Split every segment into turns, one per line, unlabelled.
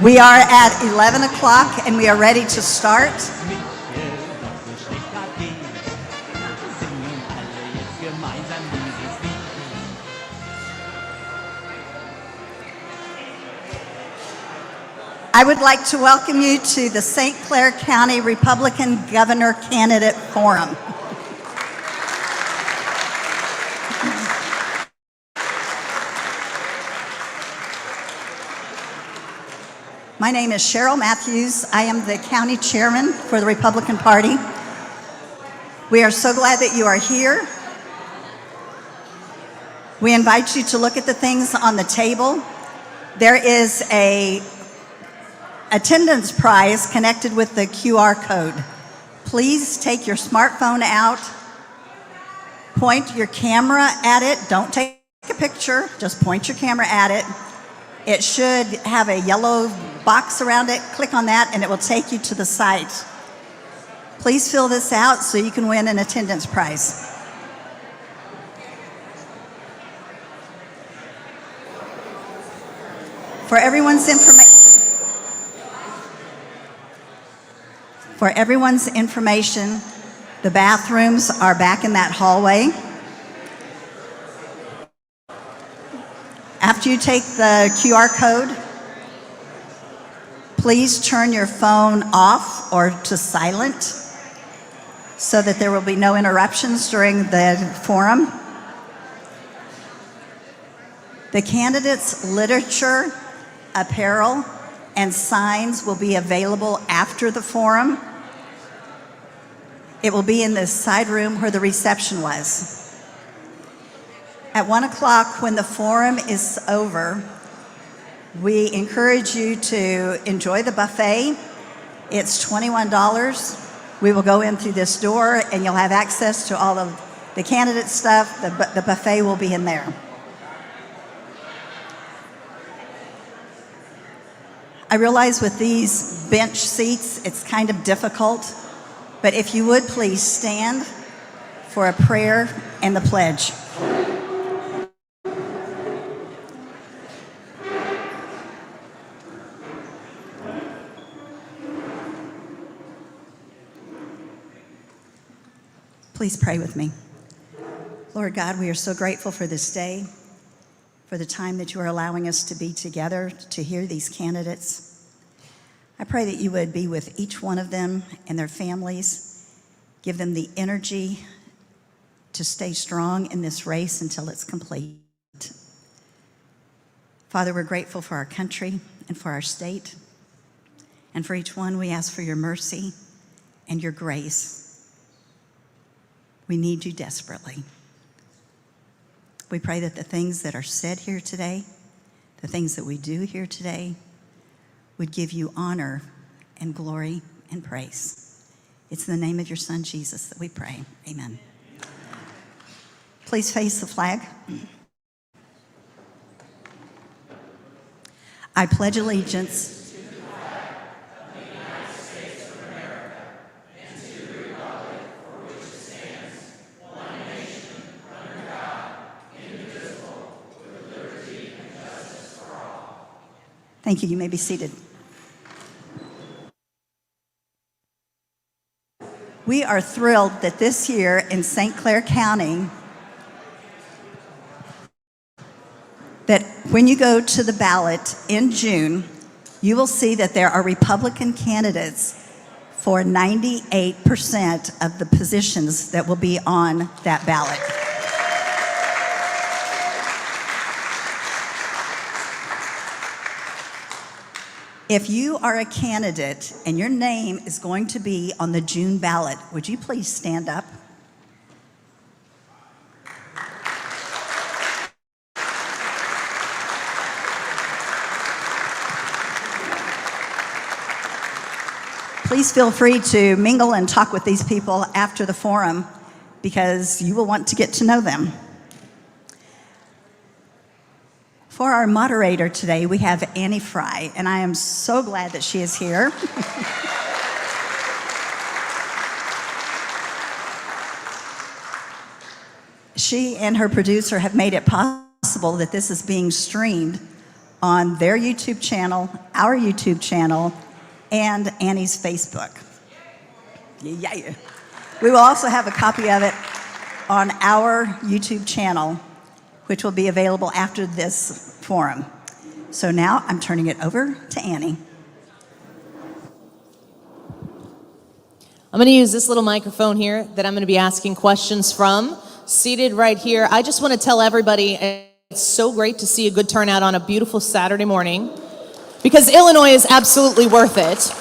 We are at 11 o'clock and we are ready to start. I would like to welcome you to the St. Clair County Republican Governor Candidate Forum. My name is Cheryl Matthews. I am the county chairman for the Republican Party. We are so glad that you are here. We invite you to look at the things on the table. There is an attendance prize connected with the QR code. Please take your smartphone out, point your camera at it. Don't take a picture, just point your camera at it. It should have a yellow box around it. Click on that and it will take you to the site. Please fill this out so you can win an attendance prize. For everyone's information, the bathrooms are back in that hallway. After you take the QR code, please turn your phone off or to silent so that there will be no interruptions during the forum. The candidates' literature, apparel, and signs will be available after the forum. It will be in the side room where the reception was. At 1 o'clock, when the forum is over, we encourage you to enjoy the buffet. It's $21. We will go in through this door and you'll have access to all of the candidate stuff. The buffet will be in there. I realize with these bench seats, it's kind of difficult, but if you would please stand for a prayer and the pledge. Please pray with me. Lord God, we are so grateful for this day, for the time that you are allowing us to be together to hear these candidates. I pray that you would be with each one of them and their families, give them the energy to stay strong in this race until it's complete. Father, we're grateful for our country and for our state, and for each one we ask for your mercy and your grace. We need you desperately. We pray that the things that are said here today, the things that we do here today, would give you honor and glory and praise. It's in the name of your Son, Jesus, that we pray. Amen. Please face the flag. I pledge allegiance Thank you. You may be seated. We are thrilled that this year in St. Clair County, that when you go to the ballot in June, you will see that there are Republican candidates for 98% of the positions that will be on that ballot. If you are a candidate and your name is going to be on the June ballot, would you please stand up? Please feel free to mingle and talk with these people after the forum because you will want to get to know them. For our moderator today, we have Annie Frey, and I am so glad that she is here. She and her producer have made it possible that this is being streamed on their YouTube channel, our YouTube channel, and Annie's Facebook. Yeah. We will also have a copy of it on our YouTube channel, which will be available after this forum. So now I'm turning it over to Annie.
I'm going to use this little microphone here that I'm going to be asking questions from. Seated right here, I just want to tell everybody it's so great to see a good turnout on a beautiful Saturday morning, because Illinois is absolutely worth it.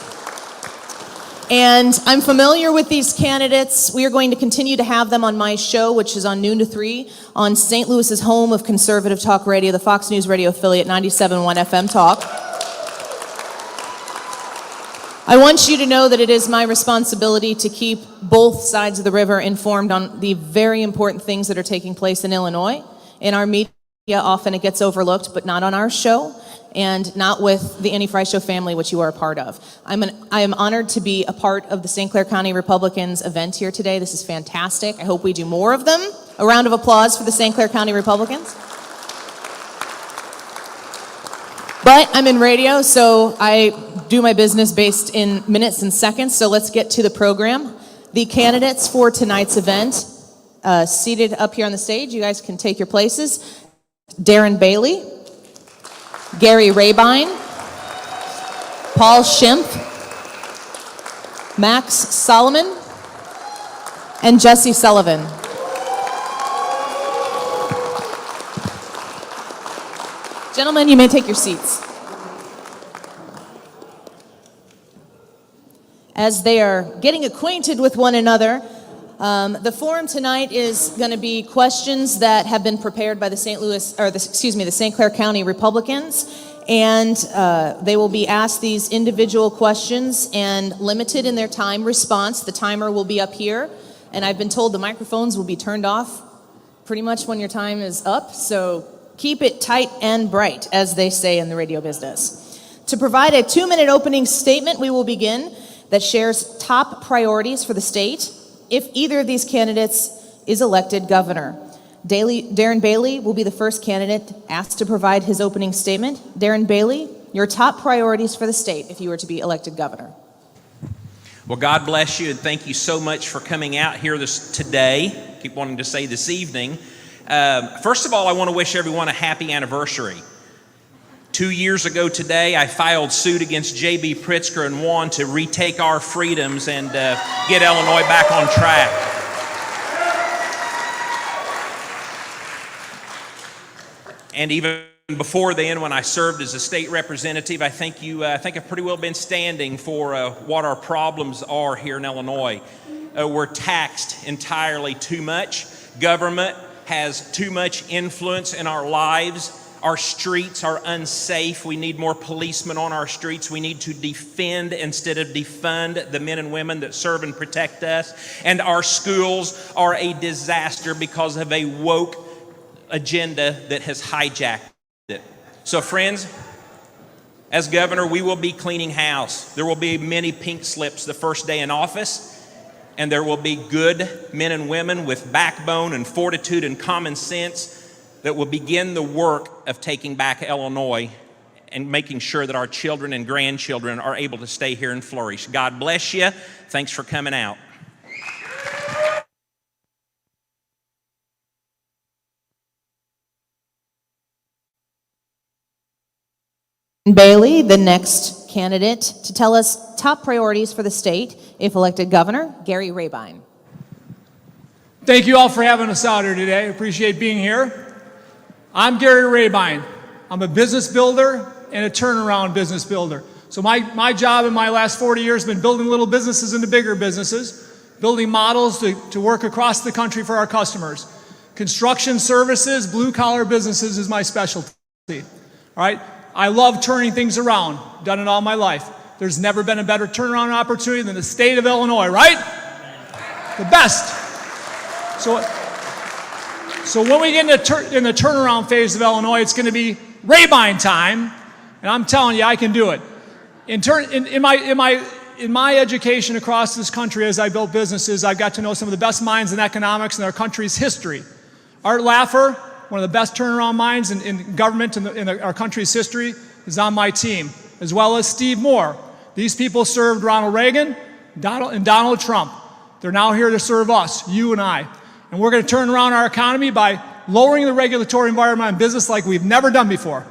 And I'm familiar with these candidates. We are going to continue to have them on my show, which is on noon to 3 on St. Louis's home of conservative talk radio, the Fox News radio affiliate 97.1 FM Talk. I want you to know that it is my responsibility to keep both sides of the river informed on the very important things that are taking place in Illinois. In our media, often it gets overlooked, but not on our show, and not with the Annie Frey Show family, which you are a part of. I am honored to be a part of the St. Clair County Republicans event here today. This is fantastic. I hope we do more of them. A round of applause for the St. Clair County Republicans. But I'm in radio, so I do my business based in minutes and seconds, so let's get to the program. The candidates for tonight's event, seated up here on the stage, you guys can take your places. Darren Bailey, Gary Rabine, Paul Schimpf, Max Solomon, and Jesse Sullivan. Gentlemen, you may take your seats. As they are getting acquainted with one another, the forum tonight is going to be questions that have been prepared by the St. Clair County Republicans, and they will be asked these individual questions and limited in their time response. The timer will be up here, and I've been told the microphones will be turned off pretty much when your time is up, so keep it tight and bright, as they say in the radio business. To provide a 2-minute opening statement, we will begin that shares top priorities for the state if either of these candidates is elected governor. Darren Bailey will be the first candidate asked to provide his opening statement. Darren Bailey, your top priorities for the state if you were to be elected governor.
Well, God bless you, and thank you so much for coming out here today. Keep wanting to say this evening. First of all, I want to wish everyone a happy anniversary. 2 years ago today, I filed suit against J.B. Pritzker and won to retake our freedoms and get Illinois back on track. And even before then, when I served as a state representative, I think I've pretty well been standing for what our problems are here in Illinois. We're taxed entirely too much. Government has too much influence in our lives. Our streets are unsafe. We need more policemen on our streets. We need to defend instead of defund the men and women that serve and protect us. And our schools are a disaster because of a woke agenda that has hijacked it. So friends, as governor, we will be cleaning house. There will be many pink slips the first day in office, and there will be good men and women with backbone and fortitude and common sense that will begin the work of taking back Illinois and making sure that our children and grandchildren are able to stay here and flourish. God bless you. Thanks for coming out.
Bailey, the next candidate to tell us top priorities for the state if elected governor, Gary Rabine.
Thank you all for having us out here today. I appreciate being here. I'm Gary Rabine. I'm a business builder and a turnaround business builder. So my job in my last 40 years has been building little businesses into bigger businesses, building models to work across the country for our customers. Construction services, blue-collar businesses is my specialty. All right? I love turning things around. Done it all my life. There's never been a better turnaround opportunity than the state of Illinois, right? The best. So when we get in the turnaround phase of Illinois, it's going to be Rabine time, and I'm telling you, I can do it. In my education across this country, as I built businesses, I got to know some of the best minds in economics in our country's history. Art Laffer, one of the best turnaround minds in government in our country's history, is on my team, as well as Steve Moore. These people served Ronald Reagan and Donald Trump. They're now here to serve us, you and I. And we're going to turn around our economy by lowering the regulatory environment on business like we've never done before.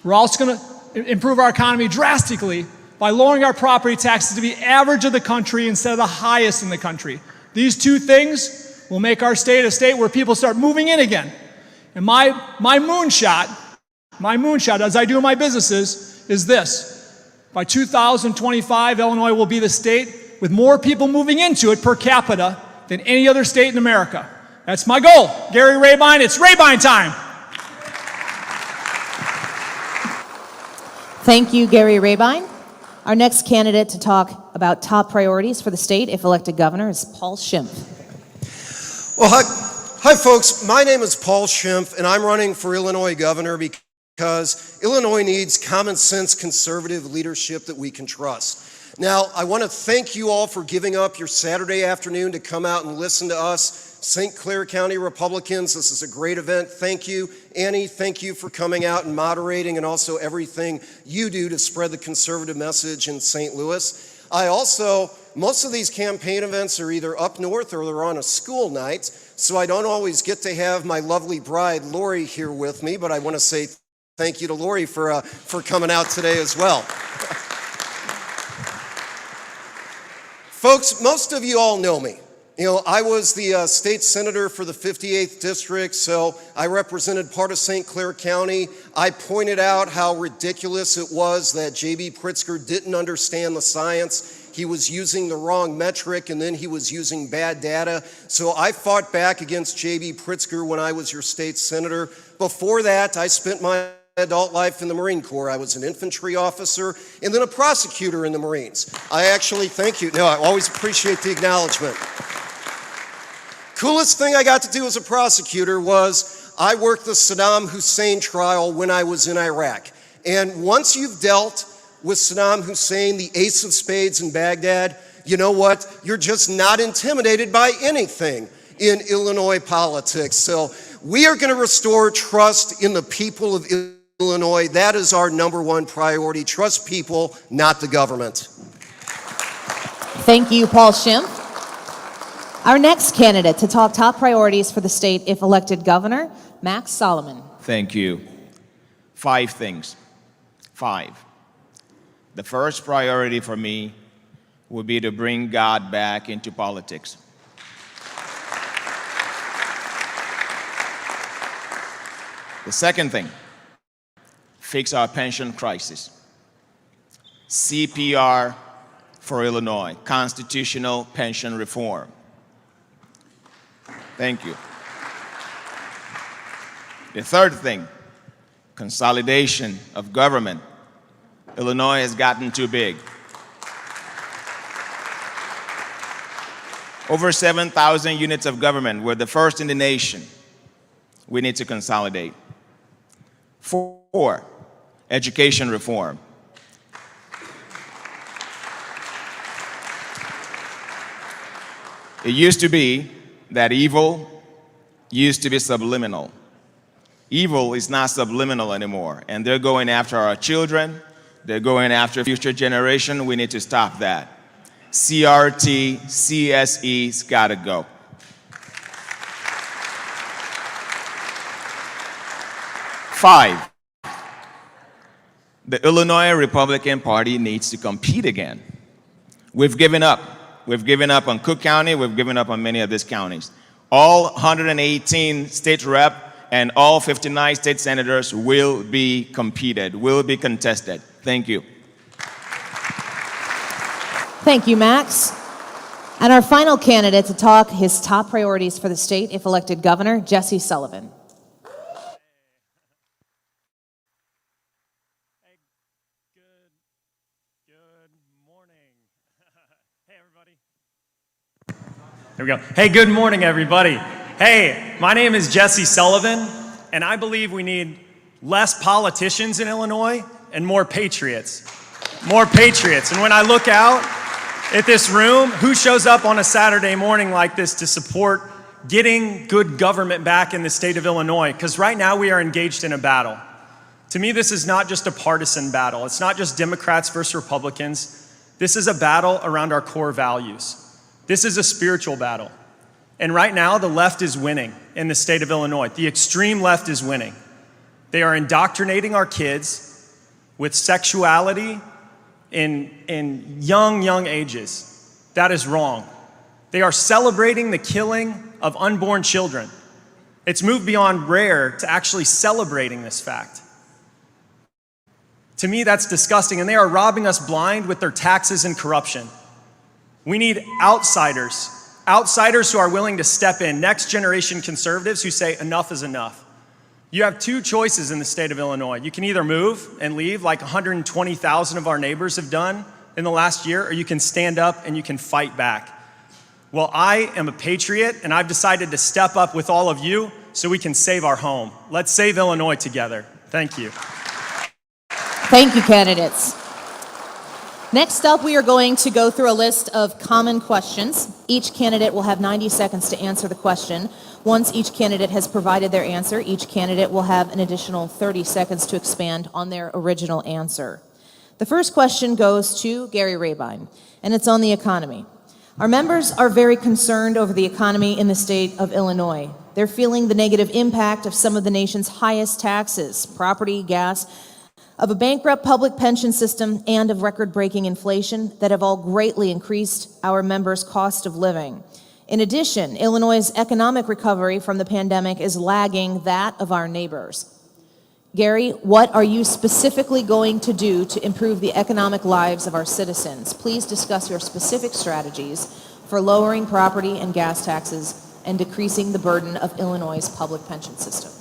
We're also going to improve our economy drastically by lowering our property taxes to be average of the country instead of the highest in the country. These two things will make our state a state where people start moving in again. And my moonshot, as I do in my businesses, is this. By 2025, Illinois will be the state with more people moving into it per capita than any other state in America. That's my goal. Gary Rabine, it's Rabine time.
Thank you, Gary Rabine. Our next candidate to talk about top priorities for the state if elected governor is Paul Schimpf.
Well, hi folks. My name is Paul Schimpf, and I'm running for Illinois governor because Illinois needs common sense conservative leadership that we can trust. Now, I want to thank you all for giving up your Saturday afternoon to come out and listen to us, St. Clair County Republicans. This is a great event. Thank you. Annie, thank you for coming out and moderating, and also everything you do to spread the conservative message in St. Louis. Most of these campaign events are either up north or they're on a school night, so I don't always get to have my lovely bride, Lori, here with me, but I want to say thank you to Lori for coming out today as well. Folks, most of you all know me. You know, I was the state senator for the 58th district, so I represented part of St. Clair County. I pointed out how ridiculous it was that J.B. Pritzker didn't understand the science. He was using the wrong metric, and then he was using bad data. So I fought back against J.B. Pritzker when I was your state senator. Before that, I spent my adult life in the Marine Corps. I was an infantry officer and then a prosecutor in the Marines. Thank you. No, I always appreciate the acknowledgement. Coolest thing I got to do as a prosecutor was I worked the Saddam Hussein trial when I was in Iraq. And once you've dealt with Saddam Hussein, the ace of spades in Baghdad, you know what? You're just not intimidated by anything in Illinois politics. So we are going to restore trust in the people of Illinois. That is our number one priority. Trust people, not the government.
Thank you, Paul Schimpf. Our next candidate to talk top priorities for the state if elected governor, Max Solomon.
Thank you. 5 things. 5. The first priority for me would be to bring God back into politics. The second thing, fix our pension crisis. CPR for Illinois, constitutional pension reform. Thank you. The third thing, consolidation of government. Illinois has gotten too big. Over 7,000 units of government. We're the first in the nation. We need to consolidate. 4, education reform. It used to be that evil used to be subliminal. Evil is not subliminal anymore, and they're going after our children. They're going after future generation. We need to stop that. CRT, CSE's gotta go. 5, the Illinois Republican Party needs to compete again. We've given up. We've given up on Cook County. We've given up on many of these counties. All 118 state rep and all 59 state senators will be competed, will be contested. Thank you.
Thank you, Max. And our final candidate to talk his top priorities for the state if elected governor, Jesse Sullivan.
There we go. Hey, good morning, everybody. Hey, my name is Jesse Sullivan, and I believe we need less politicians in Illinois and more patriots. More patriots. And when I look out at this room, who shows up on a Saturday morning like this to support getting good government back in the state of Illinois, because right now we are engaged in a battle. To me, this is not just a partisan battle. It's not just Democrats versus Republicans. This is a battle around our core values. This is a spiritual battle. And right now, the left is winning in the state of Illinois. The extreme left is winning. They are indoctrinating our kids with sexuality in young ages. That is wrong. They are celebrating the killing of unborn children. It's moved beyond rare to actually celebrating this fact. To me, that's disgusting, and they are robbing us blind with their taxes and corruption. We need outsiders who are willing to step in, next generation conservatives who say enough is enough. You have two choices in the state of Illinois. You can either move and leave like 120,000 of our neighbors have done in the last year, or you can stand up and you can fight back. Well, I am a patriot, and I've decided to step up with all of you so we can save our home. Let's save Illinois together. Thank you.
Thank you, candidates. Next up, we are going to go through a list of common questions. Each candidate will have 90 seconds to answer the question. Once each candidate has provided their answer, each candidate will have an additional 30 seconds to expand on their original answer. The first question goes to Gary Rabine, and it's on the economy. Our members are very concerned over the economy in the state of Illinois. They're feeling the negative impact of some of the nation's highest taxes, property, gas, of a bankrupt public pension system, and of record-breaking inflation that have all greatly increased our members' cost of living. In addition, Illinois' economic recovery from the pandemic is lagging that of our neighbors. Gary, what are you specifically going to do to improve the economic lives of our citizens? Please discuss your specific strategies for lowering property and gas taxes and decreasing the burden of Illinois' public pension system.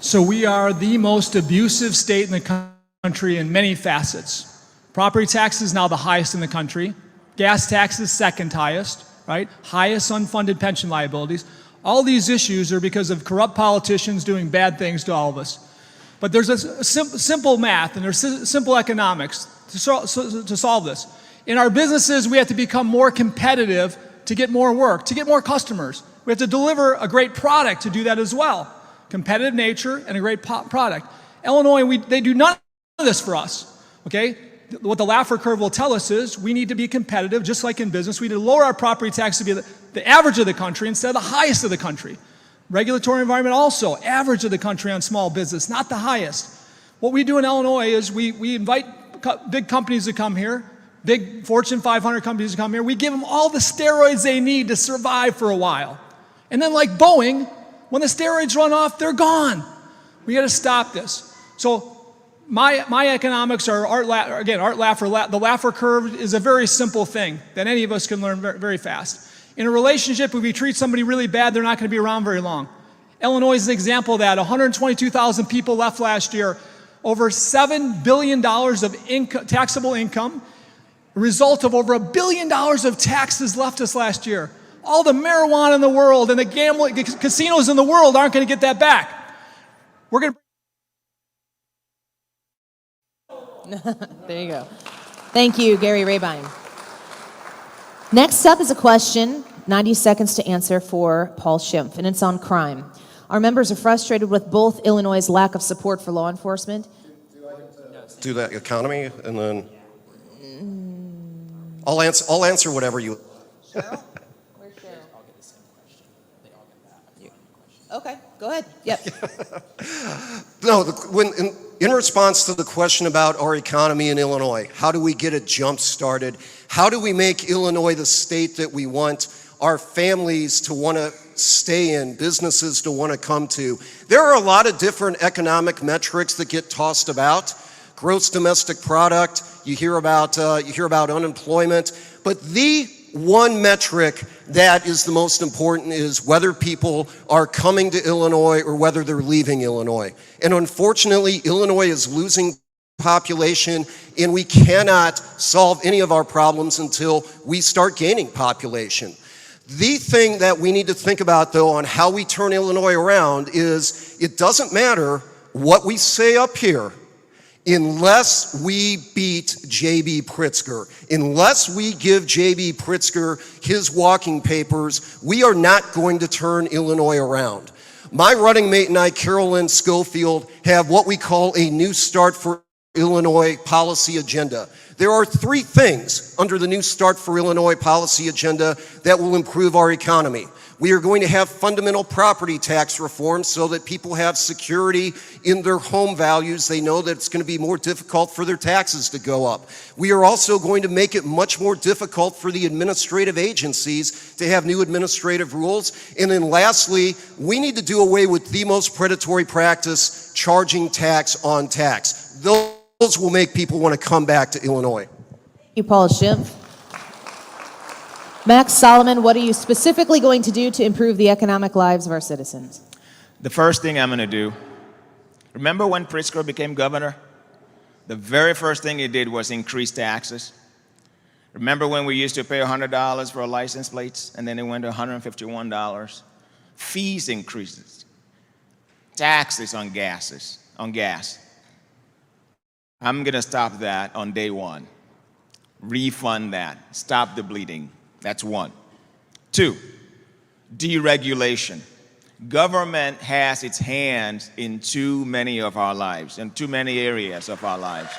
So we are the most abusive state in the country in many facets. Property tax is now the highest in the country. Gas tax is second highest, right? Highest unfunded pension liabilities. All these issues are because of corrupt politicians doing bad things to all of us. But there's a simple math and there's simple economics to solve this. In our businesses, we have to become more competitive to get more work, to get more customers. We have to deliver a great product to do that as well. Competitive nature and a great product. Illinois, they do none of this for us, okay? What the Laffer curve will tell us is we need to be competitive, just like in business. We need to lower our property tax to be the average of the country instead of the highest of the country. Regulatory environment also, average of the country on small business, not the highest. What we do in Illinois is we invite big companies to come here, big Fortune 500 companies to come here. We give them all the steroids they need to survive for a while. And then like Boeing, when the steroids run off, they're gone. We got to stop this. So my economics are Art Laffer. The Laffer curve is a very simple thing that any of us can learn very, very fast. In a relationship, if we treat somebody really bad, they're not going to be around very long. Illinois is an example of that. 122,000 people left last year. Over $7 billion of taxable income, a result of over $1 billion of taxes left us last year. All the marijuana in the world and the gambling casinos in the world aren't going to get that back. We're going to...
There you go. Thank you, Gary Rabine. Next up is a question, 90 seconds to answer, for Paul Schimpf, and it's on crime. Our members are frustrated with both Illinois' lack of support for law enforcement.
Do that economy, and then I'll answer whatever you.
Cheryl? Where's Cheryl? I'll get the same question. They all get that. Okay, go ahead. Yep.
No, in response to the question about our economy in Illinois, how do we get it jump-started? How do we make Illinois the state that we want our families to want to stay in, businesses to want to come to? There are a lot of different economic metrics that get tossed about. Gross domestic product, you hear about unemployment, but the one metric that is the most important is whether people are coming to Illinois or whether they're leaving Illinois. And unfortunately, Illinois is losing population, and we cannot solve any of our problems until we start gaining population. The thing that we need to think about, though, on how we turn Illinois around is it doesn't matter what we say up here. unless we beat J.B. Pritzker, unless we give J.B. Pritzker his walking papers, we are not going to turn Illinois around. My running mate and I, Carolyn Schofield, have what we call a New Start for Illinois policy agenda. There are 3 things under the New Start for Illinois policy agenda that will improve our economy. We are going to have fundamental property tax reform so that people have security in their home values. They know that it's going to be more difficult for their taxes to go up. We are also going to make it much more difficult for the administrative agencies to have new administrative rules. And then lastly, we need to do away with the most predatory practice, charging tax on tax. Those will make people want to come back to Illinois.
Thank you, Paul Schimpf. Max Solomon, what are you specifically going to do to improve the economic lives of our citizens?
The first thing I'm going to do, remember when Pritzker became governor? The very first thing he did was increase taxes. Remember when we used to pay $100 for our license plates, and then it went to $151? Fees increases. Taxes on gas. I'm going to stop that on day 1. Refund that. Stop the bleeding. That's 1. 2, deregulation. Government has its hands in too many of our lives, in too many areas of our lives.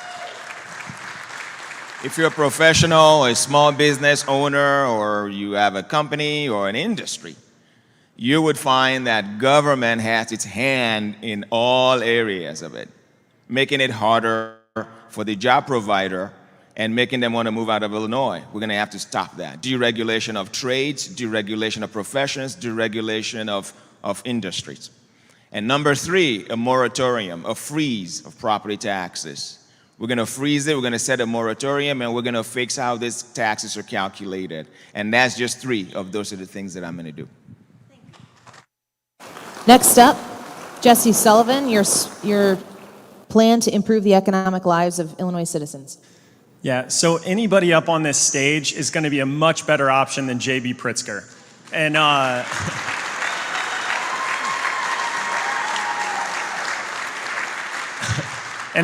If you're a professional, a small business owner, or you have a company or an industry, you would find that government has its hand in all areas of it, making it harder for the job provider and making them want to move out of Illinois. We're going to have to stop that. Deregulation of trades, deregulation of professions, deregulation of industries. And number 3, a moratorium, a freeze of property taxes. We're going to freeze it, we're going to set a moratorium, and we're going to fix how these taxes are calculated. And that's just 3 of those are the things that I'm going to do.
Next up, Jesse Sullivan, your plan to improve the economic lives of Illinois citizens.
Yeah, so anybody up on this stage is going to be a much better option than J.B. Pritzker. And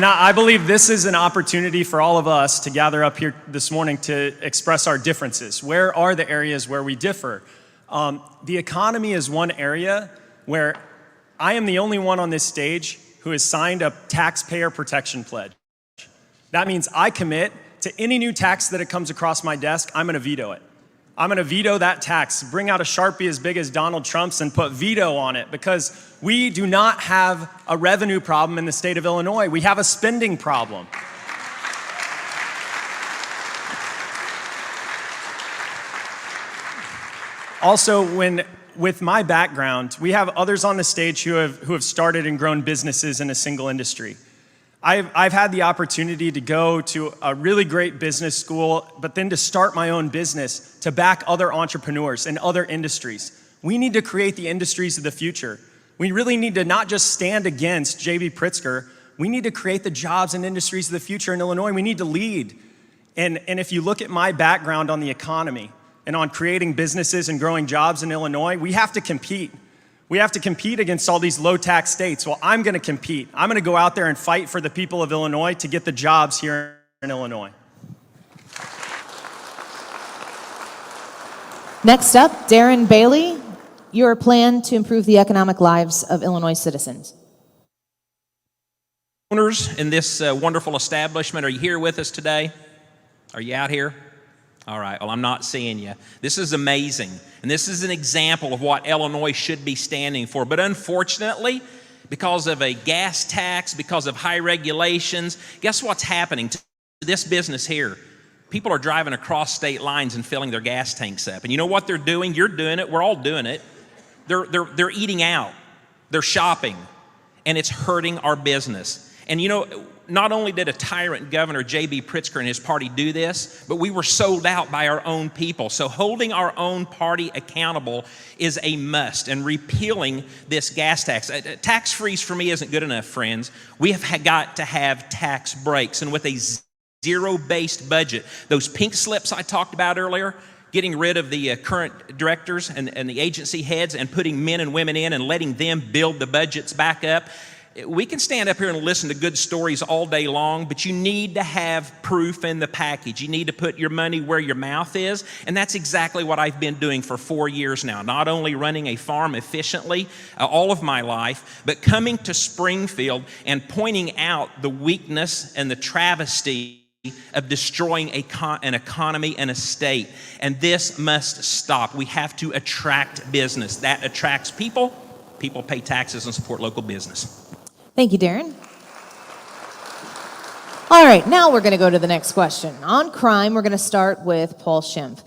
I believe this is an opportunity for all of us to gather up here this morning to express our differences. Where are the areas where we differ? The economy is one area where I am the only one on this stage who has signed a taxpayer protection pledge. That means I commit to any new tax that it comes across my desk, I'm going to veto it. I'm going to veto that tax, bring out a Sharpie as big as Donald Trump's and put veto on it, because we do not have a revenue problem in the state of Illinois. We have a spending problem. Also, with my background, we have others on the stage who have started and grown businesses in a single industry. I've had the opportunity to go to a really great business school, but then to start my own business to back other entrepreneurs in other industries. We need to create the industries of the future. We really need to not just stand against J.B. Pritzker, we need to create the jobs and industries of the future in Illinois. We need to lead. And if you look at my background on the economy and on creating businesses and growing jobs in Illinois, we have to compete. We have to compete against all these low-tax states. Well, I'm going to compete. I'm going to go out there and fight for the people of Illinois to get the jobs here in Illinois.
Next up, Darren Bailey, your plan to improve the economic lives of Illinois citizens.
Owners in this wonderful establishment, are you here with us today? Are you out here? All right, well, I'm not seeing you. This is amazing, and this is an example of what Illinois should be standing for. But unfortunately, because of a gas tax, because of high regulations, guess what's happening to this business here? People are driving across state lines and filling their gas tanks up. And you know what they're doing? You're doing it. We're all doing it. They're eating out. They're shopping, and it's hurting our business. And you know, not only did a tyrant governor, J.B. Pritzker, and his party do this, but we were sold out by our own people. So holding our own party accountable is a must, and repealing this gas tax. Tax freeze for me isn't good enough, friends. We have got to have tax breaks, and with a zero-based budget, those pink slips I talked about earlier, getting rid of the current directors and the agency heads and putting men and women in and letting them build the budgets back up, we can stand up here and listen to good stories all day long, but you need to have proof in the package. You need to put your money where your mouth is, and that's exactly what I've been doing for 4 years now. Not only running a farm efficiently all of my life, but coming to Springfield and pointing out the weakness and the travesty of destroying an economy and a state. And this must stop. We have to attract business. That attracts people. People pay taxes and support local business.
Thank you, Darren. All right, now we're going to go to the next question. On crime, we're going to start with Paul Schimpf.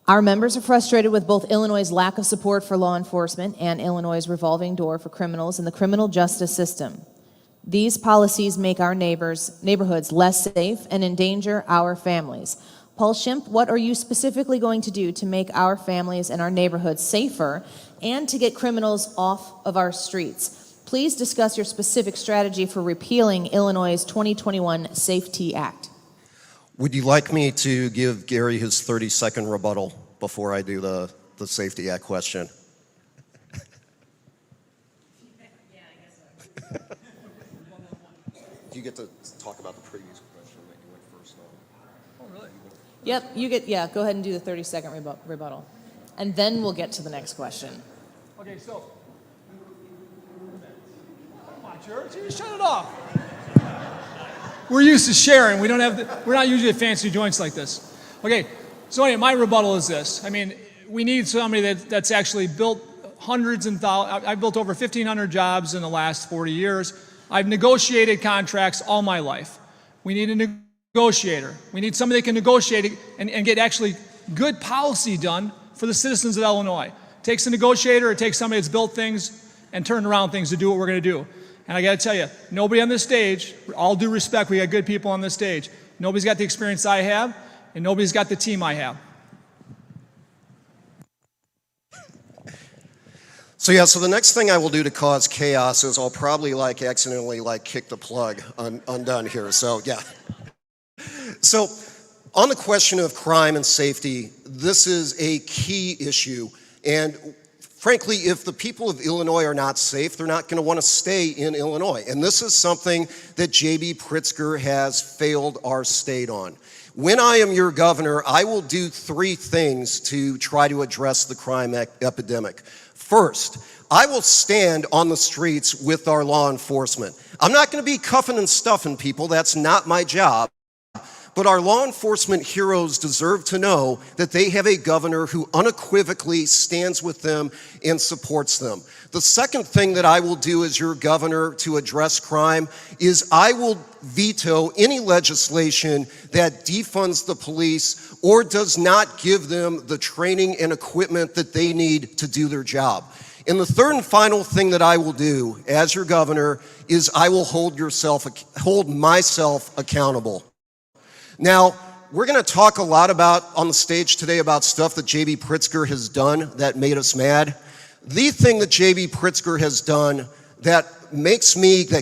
Our members are frustrated with both Illinois' lack of support for law enforcement and Illinois' revolving door for criminals in the criminal justice system. These policies make our neighborhoods less safe and endanger our families. Paul Schimpf, what are you specifically going to do to make our families and our neighborhoods safer and to get criminals off of our streets? Please discuss your specific strategy for repealing Illinois' 2021 Safety Act.
Would you like me to give Gary his 30-second rebuttal before I do the Safety Act question?
Yeah, I guess so.
You get to talk about the previous question that you went first on.
Oh, really?
Yep, go ahead and do the 30-second rebuttal. And then we'll get to the next question.
Okay, so. Come on, George, you shut it off. We're used to sharing. We're not usually at fancy joints like this. Okay, so anyway, my rebuttal is this. I mean, we need somebody that's actually built hundreds and thousands. I've built over 1,500 jobs in the last 40 years. I've negotiated contracts all my life. We need a negotiator. We need somebody that can negotiate and get actually good policy done for the citizens of Illinois. It takes a negotiator, it takes somebody that's built things and turned around things to do what we're going to do. And I got to tell you, nobody on this stage, all due respect, we got good people on this stage. Nobody's got the experience I have, and nobody's got the team I have.
So the next thing I will do to cause chaos is I'll probably accidentally kick the plug undone here. So yeah. So on the question of crime and safety, this is a key issue. And frankly, if the people of Illinois are not safe, they're not going to want to stay in Illinois. And this is something that J.B. Pritzker has failed our state on. When I am your governor, I will do 3 things to try to address the crime epidemic. First, I will stand on the streets with our law enforcement. I'm not going to be cuffing and stuffing people. That's not my job. But our law enforcement heroes deserve to know that they have a governor who unequivocally stands with them and supports them. The second thing that I will do as your governor to address crime is I will veto any legislation that defunds the police or does not give them the training and equipment that they need to do their job. And the third and final thing that I will do as your governor is I will hold myself accountable. Now, we're going to talk a lot on the stage today about stuff that J.B. Pritzker has done that made us mad. The thing that J.B. Pritzker has done that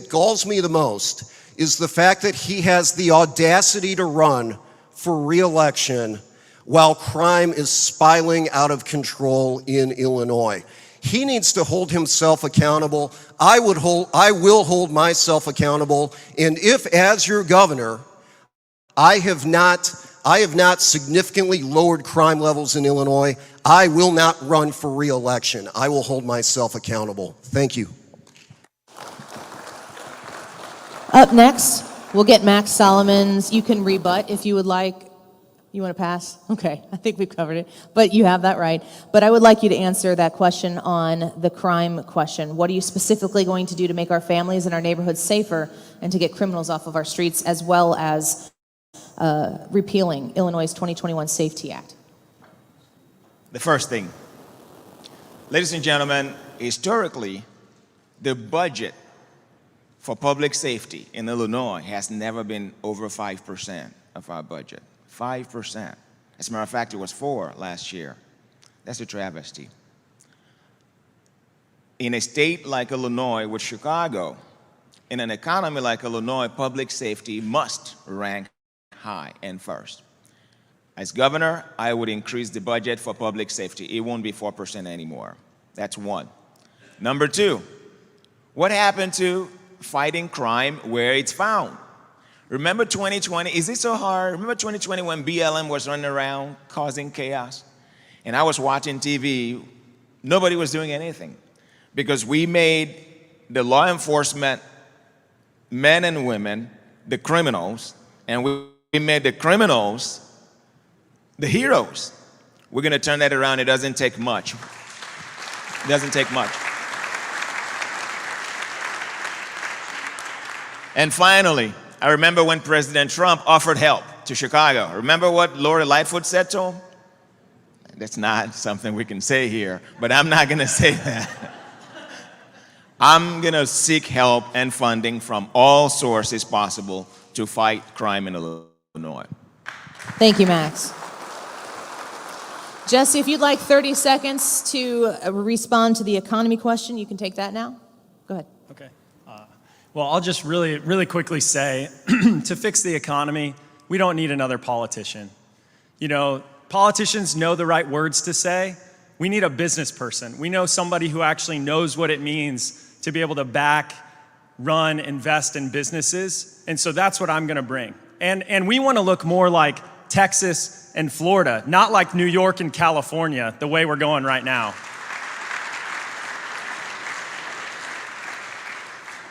galls me the most is the fact that he has the audacity to run for re-election while crime is spiraling out of control in Illinois. He needs to hold himself accountable. I will hold myself accountable. And if, as your governor, I have not significantly lowered crime levels in Illinois, I will not run for re-election. I will hold myself accountable. Thank you.
Up next, we'll get Max Solomon's. You can rebut if you would like. You want to pass? Okay, I think we've covered it, but you have that right. But I would like you to answer that question on the crime question. What are you specifically going to do to make our families and our neighborhoods safer and to get criminals off of our streets, as well as repealing Illinois' 2021 Safety Act?
The first thing, ladies and gentlemen, historically, the budget for public safety in Illinois has never been over 5% of our budget. 5%. As a matter of fact, it was 4% last year. That's a travesty. In a state like Illinois with Chicago, in an economy like Illinois, public safety must rank high and first. As governor, I would increase the budget for public safety. It won't be 4% anymore. That's one. Number two, What happened to fighting crime where it's found? Remember 2020? Is it so hard? Remember 2020 when BLM was running around causing chaos? And I was watching TV. Nobody was doing anything because we made the law enforcement men and women the criminals, and we made the criminals the heroes. We're going to turn that around. It doesn't take much. It doesn't take much. And finally, I remember when President Trump offered help to Chicago. Remember what Lori Lightfoot said to him? That's not something we can say here, but I'm not going to say that. I'm going to seek help and funding from all sources possible to fight crime in Illinois.
Thank you, Max. Jesse, if you'd like 30 seconds to respond to the economy question, you can take that now. Go ahead.
Okay. Well, I'll just really quickly say, to fix the economy, we don't need another politician. You know, politicians know the right words to say. We need a business person. We know somebody who actually knows what it means to be able to back, run, invest in businesses. And so that's what I'm going to bring. And we want to look more like Texas and Florida, not like New York and California, the way we're going right now.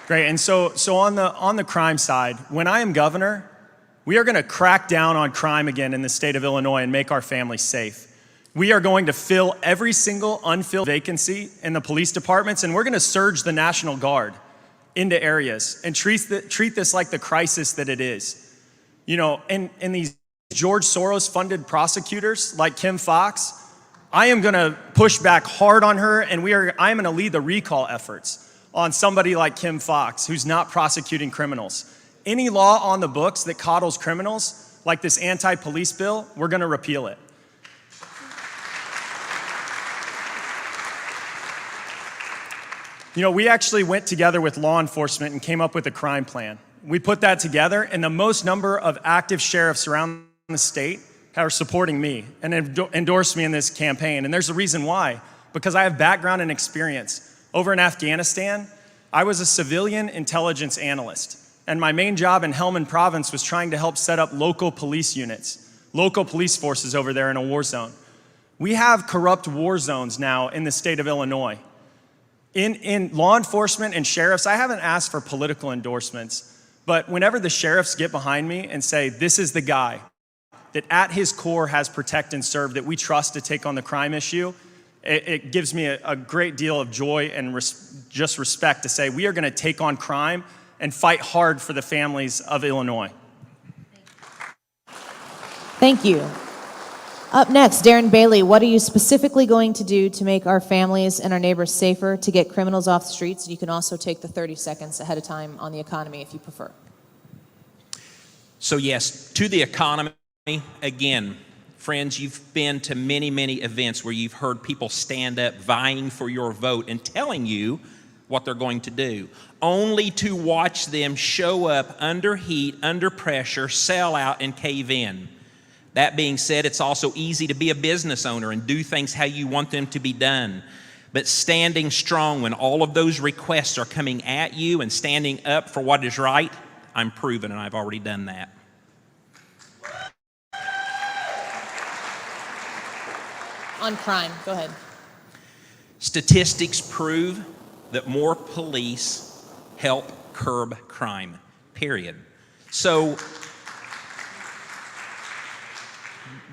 Great, and so on the crime side, when I am governor, we are going to crack down on crime again in the state of Illinois and make our families safe. We are going to fill every single unfilled vacancy in the police departments, and we're going to surge the National Guard into areas and treat this like the crisis that it is. You know, and these George Soros-funded prosecutors like Kim Foxx, I am going to push back hard on her, and I am going to lead the recall efforts on somebody like Kim Foxx, who's not prosecuting criminals. Any law on the books that coddles criminals, like this anti-police bill, we're going to repeal it. You know, we actually went together with law enforcement and came up with a crime plan. We put that together, and the most number of active sheriffs around the state are supporting me and endorsed me in this campaign. And there's a reason why, because I have background and experience. Over in Afghanistan, I was a civilian intelligence analyst, and my main job in Helmand Province was trying to help set up local police units, local police forces over there in a war zone. We have corrupt war zones now in the state of Illinois. In law enforcement and sheriffs, I haven't asked for political endorsements, but whenever the sheriffs get behind me and say, this is the guy that at his core has protect and serve, that we trust to take on the crime issue, it gives me a great deal of joy and just respect to say we are going to take on crime and fight hard for the families of Illinois.
Thank you. Up next, Darren Bailey, what are you specifically going to do to make our families and our neighbors safer, to get criminals off the streets? And you can also take the 30 seconds ahead of time on the economy if you prefer.
So yes, to the economy, again, friends, you've been to many, many events where you've heard people stand up vying for your vote and telling you what they're going to do, only to watch them show up under heat, under pressure, sell out, and cave in. That being said, it's also easy to be a business owner and do things how you want them to be done. But standing strong when all of those requests are coming at you and standing up for what is right, I'm proven, and I've already done that.
On crime, go ahead.
Statistics prove that more police help curb crime, period. So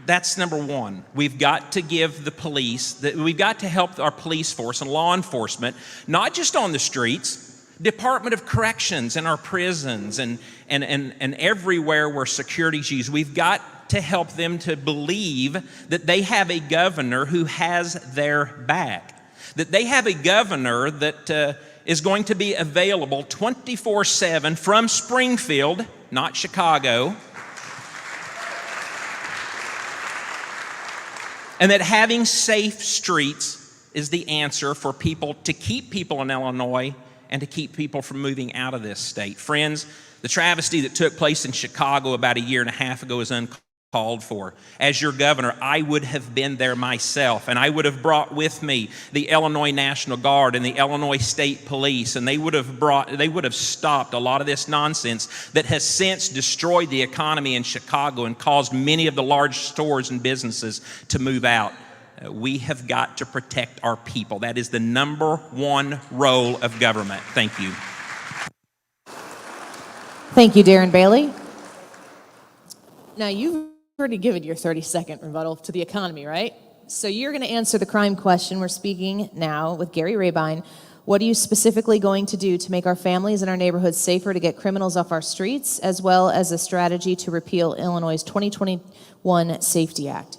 that's number one. We've got to give the police, we've got to help our police force and law enforcement, not just on the streets, Department of Corrections and our prisons and everywhere where security's used. We've got to help them to believe that they have a governor who has their back, that they have a governor that is going to be available 24/7 from Springfield, not Chicago, and that having safe streets is the answer for people, to keep people in Illinois and to keep people from moving out of this state. Friends, the travesty that took place in Chicago about a year and a half ago is uncalled called for. As your governor, I would have been there myself, and I would have brought with me the Illinois National Guard and the Illinois State Police, and they would have stopped a lot of this nonsense that has since destroyed the economy in Chicago and caused many of the large stores and businesses to move out. We have got to protect our people. That is the number one role of government. Thank you.
Thank you, Darren Bailey. Now, you've already given your 30-second rebuttal to the economy, right? So you're going to answer the crime question. We're speaking now with Gary Rabine. What are you specifically going to do to make our families and our neighborhoods safer, to get criminals off our streets, as well as a strategy to repeal Illinois' 2021 Safety Act?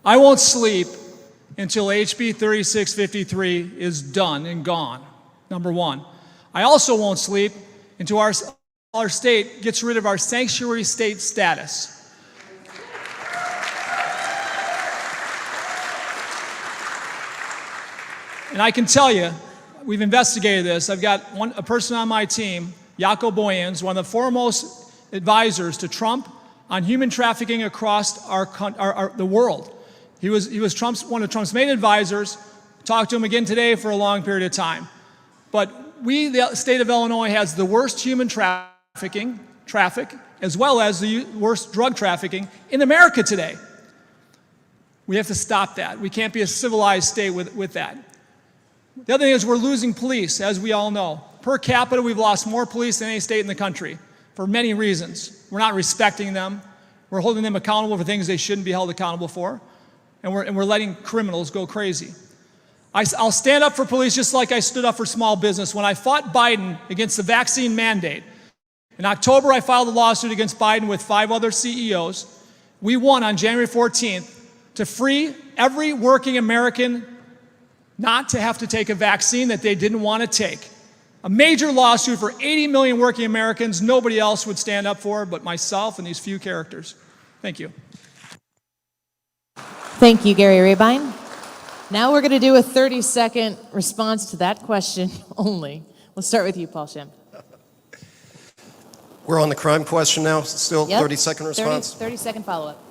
I won't sleep until HB 3653 is done and gone, number one. I also won't sleep until our state gets rid of our sanctuary state status. And I can tell you, we've investigated this. I've got a person on my team, Jaco Boyens, one of the foremost advisors to Trump on human trafficking across the world. He was one of Trump's main advisors. Talked to him again today for a long period of time. But the state of Illinois has the worst human traffic, as well as the worst drug trafficking in America today. We have to stop that. We can't be a civilized state with that. The other thing is we're losing police, as we all know. Per capita, we've lost more police than any state in the country for many reasons. We're not respecting them. We're holding them accountable for things they shouldn't be held accountable for. And we're letting criminals go crazy. I'll stand up for police just like I stood up for small business. When I fought Biden against the vaccine mandate, in October I filed a lawsuit against Biden with 5 other CEOs. We won on January 14th to free every working American not to have to take a vaccine that they didn't want to take. A major lawsuit for 80 million working Americans. Nobody else would stand up for but myself and these few characters. Thank you.
Thank you, Gary Rabine. Now we're going to do a 30-second response to that question only. We'll start with you, Paul Schimpf.
We're on the crime question now, still
Yep.
30-second response?
30-second follow-up.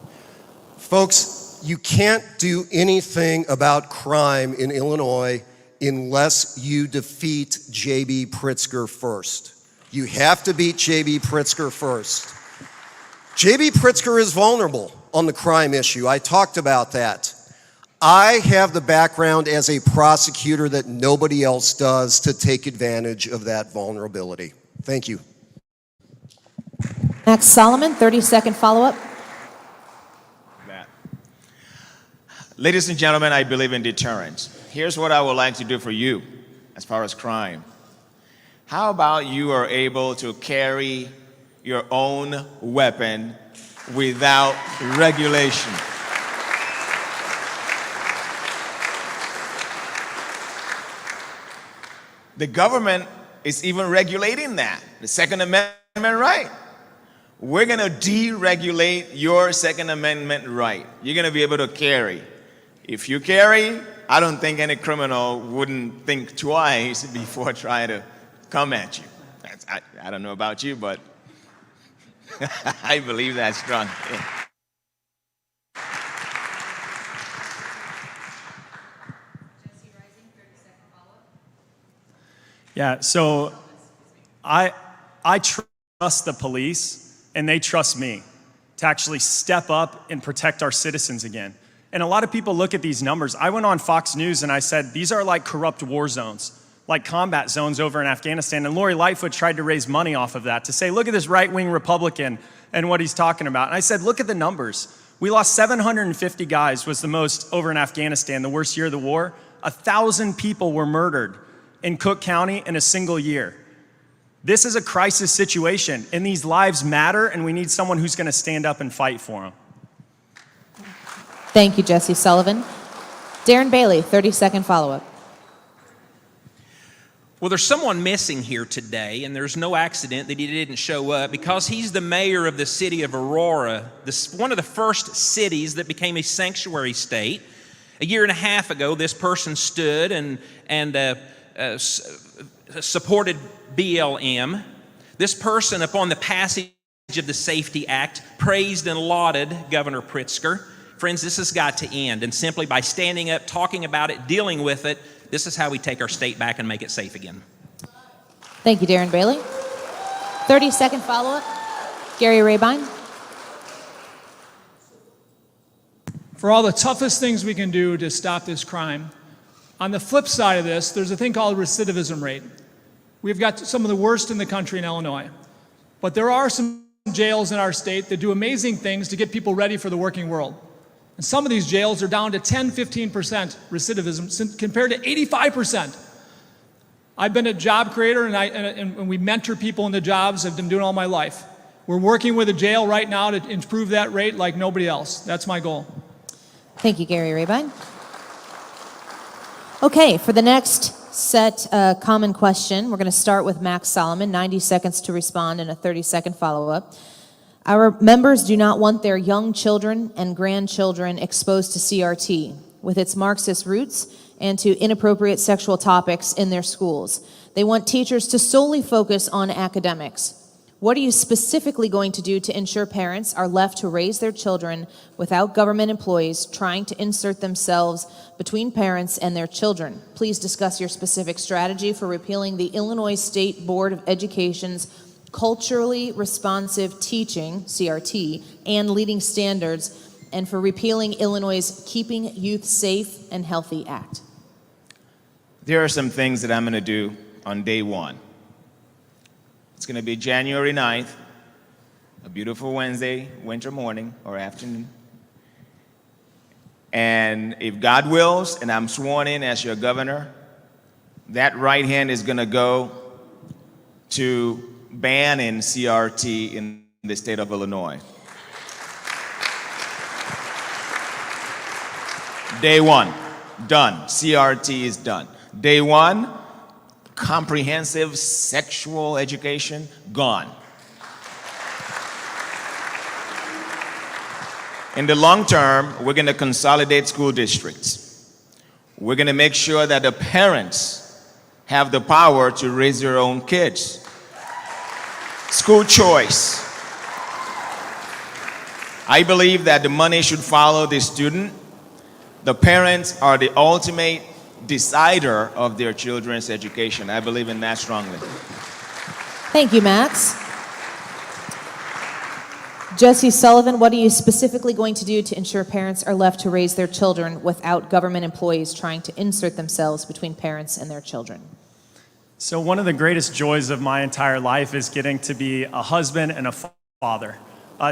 Folks, you can't do anything about crime in Illinois unless you defeat J.B. Pritzker first. You have to beat J.B. Pritzker first. J.B. Pritzker is vulnerable on the crime issue. I talked about that. I have the background as a prosecutor that nobody else does to take advantage of that vulnerability. Thank you.
Max Solomon, 30-second follow-up.
Ladies and gentlemen, I believe in deterrence. Here's what I would like to do for you as far as crime. How about you are able to carry your own weapon without regulation? The government is even regulating that, the Second Amendment right. We're going to deregulate your Second Amendment right. You're going to be able to carry. If you carry, I don't think any criminal wouldn't think twice before trying to come at you. I don't know about you, but I believe that's strong.
Yeah, so I trust the police, and they trust me to actually step up and protect our citizens again. And a lot of people look at these numbers. I went on Fox News and I said, these are like corrupt war zones, like combat zones over in Afghanistan. And Lori Lightfoot tried to raise money off of that to say, look at this right-wing Republican and what he's talking about. And I said, look at the numbers. We lost 750 guys, was the most over in Afghanistan, the worst year of the war. 1,000 people were murdered in Cook County in a single year. This is a crisis situation, and these lives matter, and we need someone who's going to stand up and fight for them.
Thank you, Jesse Sullivan. Darren Bailey, 30-second follow-up.
Well, there's someone missing here today, and there's no accident that he didn't show up because he's the mayor of the city of Aurora, one of the first cities that became a sanctuary state. A year and a half ago, this person stood and supported BLM. This person, upon the passage of the Safety Act, praised and lauded Governor Pritzker. Friends, this has got to end, and simply by standing up, talking about it, dealing with it, this is how we take our state back and make it safe again.
Thank you, Darren Bailey. 30-second follow-up. Gary Rabine.
For all the toughest things we can do to stop this crime, on the flip side of this, there's a thing called recidivism rate. We've got some of the worst in the country in Illinois. But there are some jails in our state that do amazing things to get people ready for the working world. And some of these jails are down to 10, 15% recidivism compared to 85%. I've been a job creator and we mentor people into jobs. I've been doing all my life. We're working with a jail right now to improve that rate like nobody else. That's my goal.
Thank you, Gary Rabine. Okay, for the next set common question, we're going to start with Max Solomon, 90 seconds to respond and a 30-second follow-up. Our members do not want their young children and grandchildren exposed to CRT with its Marxist roots and to inappropriate sexual topics in their schools. They want teachers to solely focus on academics. What are you specifically going to do to ensure parents are left to raise their children without government employees trying to insert themselves between parents and their children? Please discuss your specific strategy for repealing the Illinois State Board of Education's Culturally Responsive Teaching, CRT, and Leading Standards, and for repealing Illinois' Keeping Youth Safe and Healthy Act.
There are some things that I'm going to do on day one. It's going to be January 9th, a beautiful Wednesday, winter morning or afternoon. And if God wills, and I'm sworn in as your governor, that right hand is going to go to banning CRT in the state of Illinois. Day one, done. CRT is done. Day one, comprehensive sexual education, gone. In the long term, we're going to consolidate school districts. We're going to make sure that the parents have the power to raise their own kids. School choice. I believe that the money should follow the student. The parents are the ultimate decider of their children's education. I believe in that strongly.
Thank you, Max. Jesse Sullivan, what are you specifically going to do to ensure parents are left to raise their children without government employees trying to insert themselves between parents and their children?
So one of the greatest joys of my entire life is getting to be a husband and a father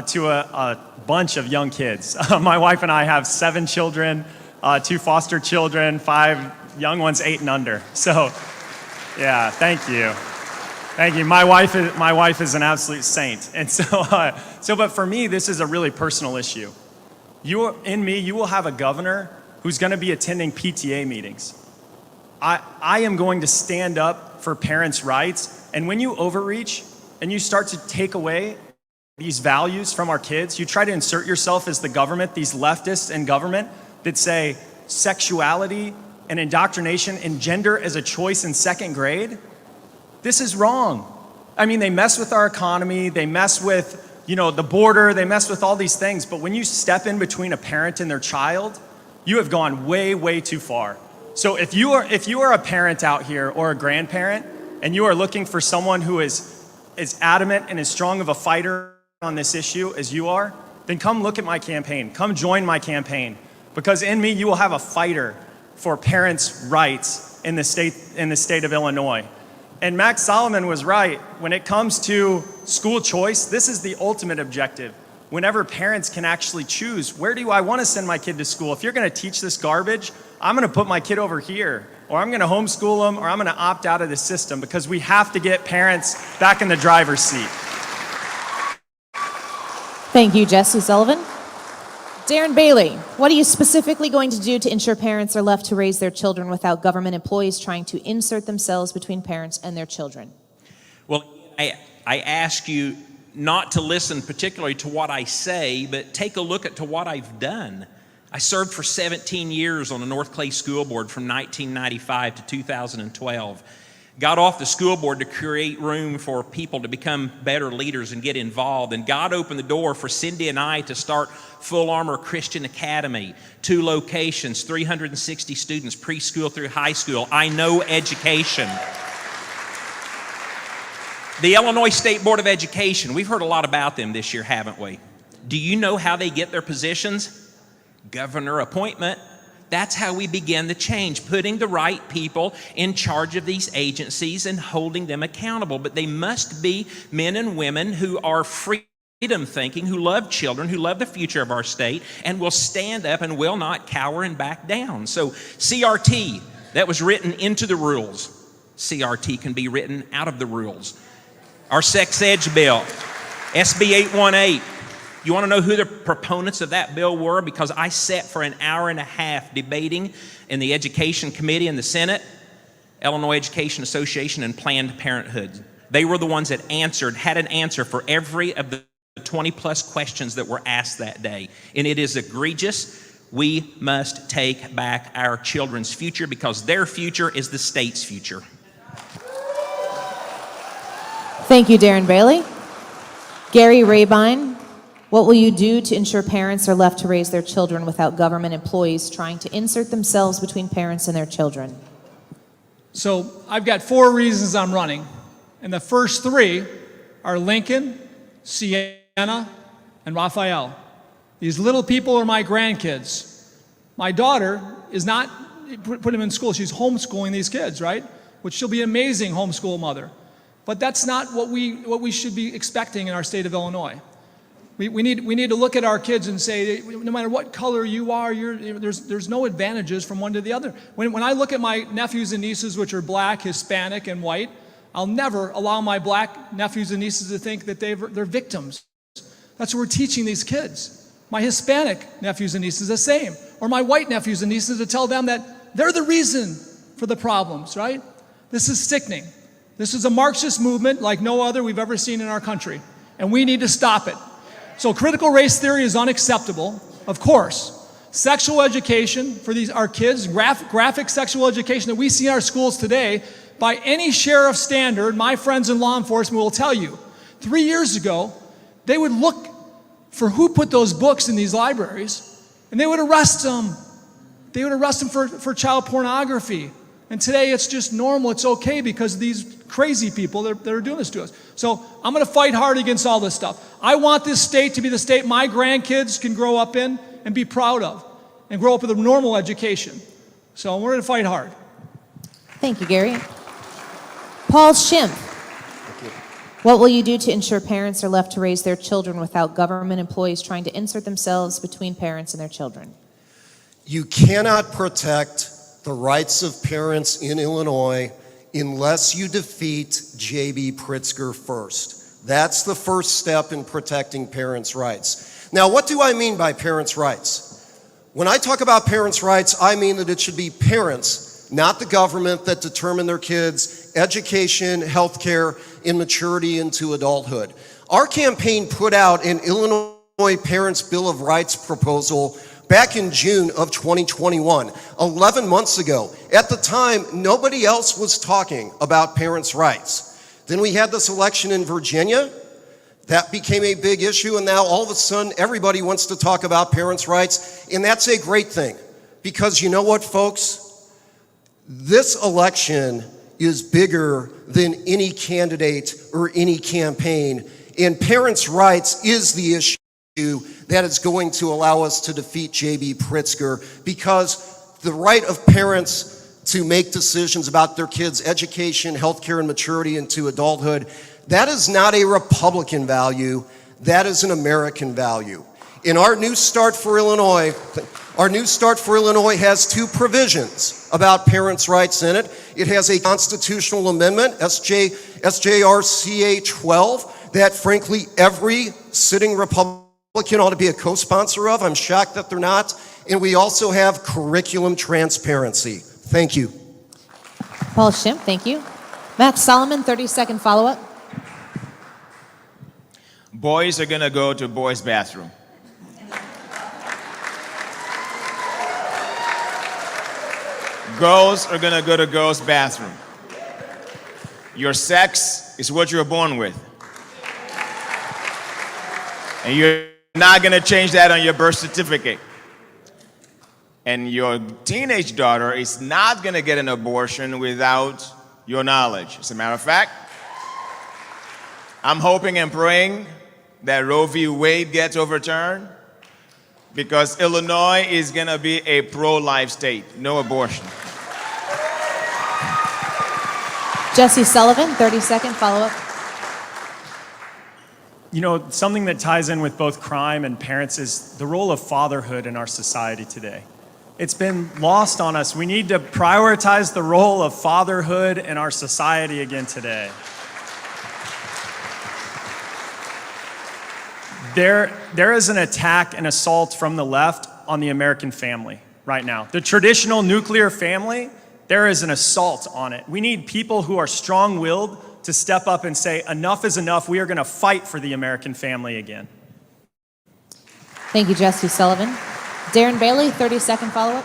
to a bunch of young kids. My wife and I have 7 children, 2 foster children, 5 young ones 8 and under. So, yeah, thank you. Thank you. My wife is an absolute saint. And but for me, this is a really personal issue. You will have a governor who's going to be attending PTA meetings. I am going to stand up for parents' rights. And when you overreach and you start to take away these values from our kids, you try to insert yourself as the government, these leftists in government that say sexuality and indoctrination and gender as a choice in 2nd grade. This is wrong. I mean, they mess with our economy, they mess with, the border, they mess with all these things. But when you step in between a parent and their child, you have gone way, way too far. So if you are a parent out here or a grandparent and you are looking for someone who is as adamant and as strong of a fighter on this issue as you are, then come look at my campaign. Come join my campaign. Because in me, you will have a fighter for parents' rights in the state of Illinois. And Max Solomon was right. When it comes to school choice, this is the ultimate objective. Whenever parents can actually choose, where do I want to send my kid to school? If you're going to teach this garbage, I'm going to put my kid over here, or I'm going to homeschool them, or I'm going to opt out of the system, because we have to get parents back in the driver's seat.
Thank you, Jesse Sullivan. Darren Bailey, what are you specifically going to do to ensure parents are left to raise their children without government employees trying to insert themselves between parents and their children?
Well, I ask you not to listen particularly to what I say, but take a look at to what I've done. I served for 17 years on the North Clay School Board from 1995 to 2012. got off the school board to create room for people to become better leaders and get involved. And God opened the door for Cindy and I to start Full Armor Christian Academy, 2 locations, 360 students, preschool through high school. I know education. The Illinois State Board of Education, we've heard a lot about them this year, haven't we? Do you know how they get their positions? Governor appointment. That's how we begin the change, putting the right people in charge of these agencies and holding them accountable. But they must be men and women who are freedom thinking, who love children, who love the future of our state, and will stand up and will not cower and back down. So CRT, that was written into the rules. CRT can be written out of the rules. Our sex edge bill, SB 818. You want to know who the proponents of that bill were? Because I sat for an hour and a half debating in the Education Committee in the Senate, Illinois Education Association, and Planned Parenthood. They were the ones that had an answer for every of the 20 plus questions that were asked that day. And it is egregious. We must take back our children's future because their future is the state's future.
Thank you, Darren Bailey. Gary Rabine, what will you do to ensure parents are left to raise their children without government employees trying to insert themselves between parents and their children?
So I've got 4 reasons I'm running. And the first 3 are Lincoln, Sienna, and Raphael. These little people are my grandkids. My daughter is not put them in school. She's homeschooling these kids, right? Which she'll be an amazing homeschool mother. But that's not what we should be expecting in our state of Illinois. We need to look at our kids and say, no matter what color you are, there's no advantages from one to the other. When I look at my nephews and nieces, which are black, Hispanic, and white, I'll never allow my black nephews and nieces to think that they're victims. That's what we're teaching these kids. My Hispanic nephews and nieces the same. Or my white nephews and nieces to tell them that they're the reason for the problems, right? This is sickening. This is a Marxist movement like no other we've ever seen in our country. And we need to stop it. So critical race theory is unacceptable, of course. Sexual education for our kids, graphic sexual education that we see in our schools today, by any sheriff standard, my friends in law enforcement will tell you, 3 years ago, they would look for who put those books in these libraries, and they would arrest them. They would arrest them for child pornography. And today it's just normal, it's okay because of these crazy people that are doing this to us. So I'm going to fight hard against all this stuff. I want this state to be the state my grandkids can grow up in and be proud of and grow up with a normal education. So we're going to fight hard.
Thank you, Gary. Paul Schimpf, what will you do to ensure parents are left to raise their children without government employees trying to insert themselves between parents and their children?
You cannot protect the rights of parents in Illinois unless you defeat J.B. Pritzker first. That's the first step in protecting parents' rights. Now, what do I mean by parents' rights? When I talk about parents' rights, I mean that it should be parents, not the government, that determine their kids' education, health care, and maturity into adulthood. Our campaign put out an Illinois Parents' Bill of Rights proposal back in June of 2021, 11 months ago. At the time, nobody else was talking about parents' rights. Then we had this election in Virginia. That became a big issue, and now all of a sudden, everybody wants to talk about parents' rights, and that's a great thing. Because you know what, folks? This election is bigger than any candidate or any campaign, and parents' rights is the issue that is going to allow us to defeat J.B. Pritzker, because the right of parents to make decisions about their kids' education, healthcare, and maturity into adulthood, that is not a Republican value, that is an American value. In our New Start for Illinois, has 2 provisions about parents' rights in it. It has a constitutional amendment, SJRCA 12, that frankly every sitting Republican ought to be a co-sponsor of. I'm shocked that they're not. And we also have curriculum transparency. Thank you.
Paul Schimpf, thank you. Max Solomon, 30-second follow-up.
Boys are going to go to boys' bathroom. Girls are going to go to girls' bathroom. Your sex is what you're born with. And you're not going to change that on your birth certificate. And your teenage daughter is not going to get an abortion without your knowledge. As a matter of fact, I'm hoping and praying that Roe v. Wade gets overturned because Illinois is going to be a pro-life state. No abortion.
Jesse Sullivan, 30-second follow-up.
You know, something that ties in with both crime and parents is the role of fatherhood in our society today. It's been lost on us. We need to prioritize the role of fatherhood in our society again today. There is an attack and assault from the left on the American family right now. The traditional nuclear family, there is an assault on it. We need people who are strong-willed to step up and say, enough is enough. We are going to fight for the American family again.
Thank you, Jesse Sullivan. Darren Bailey, 30-second follow-up.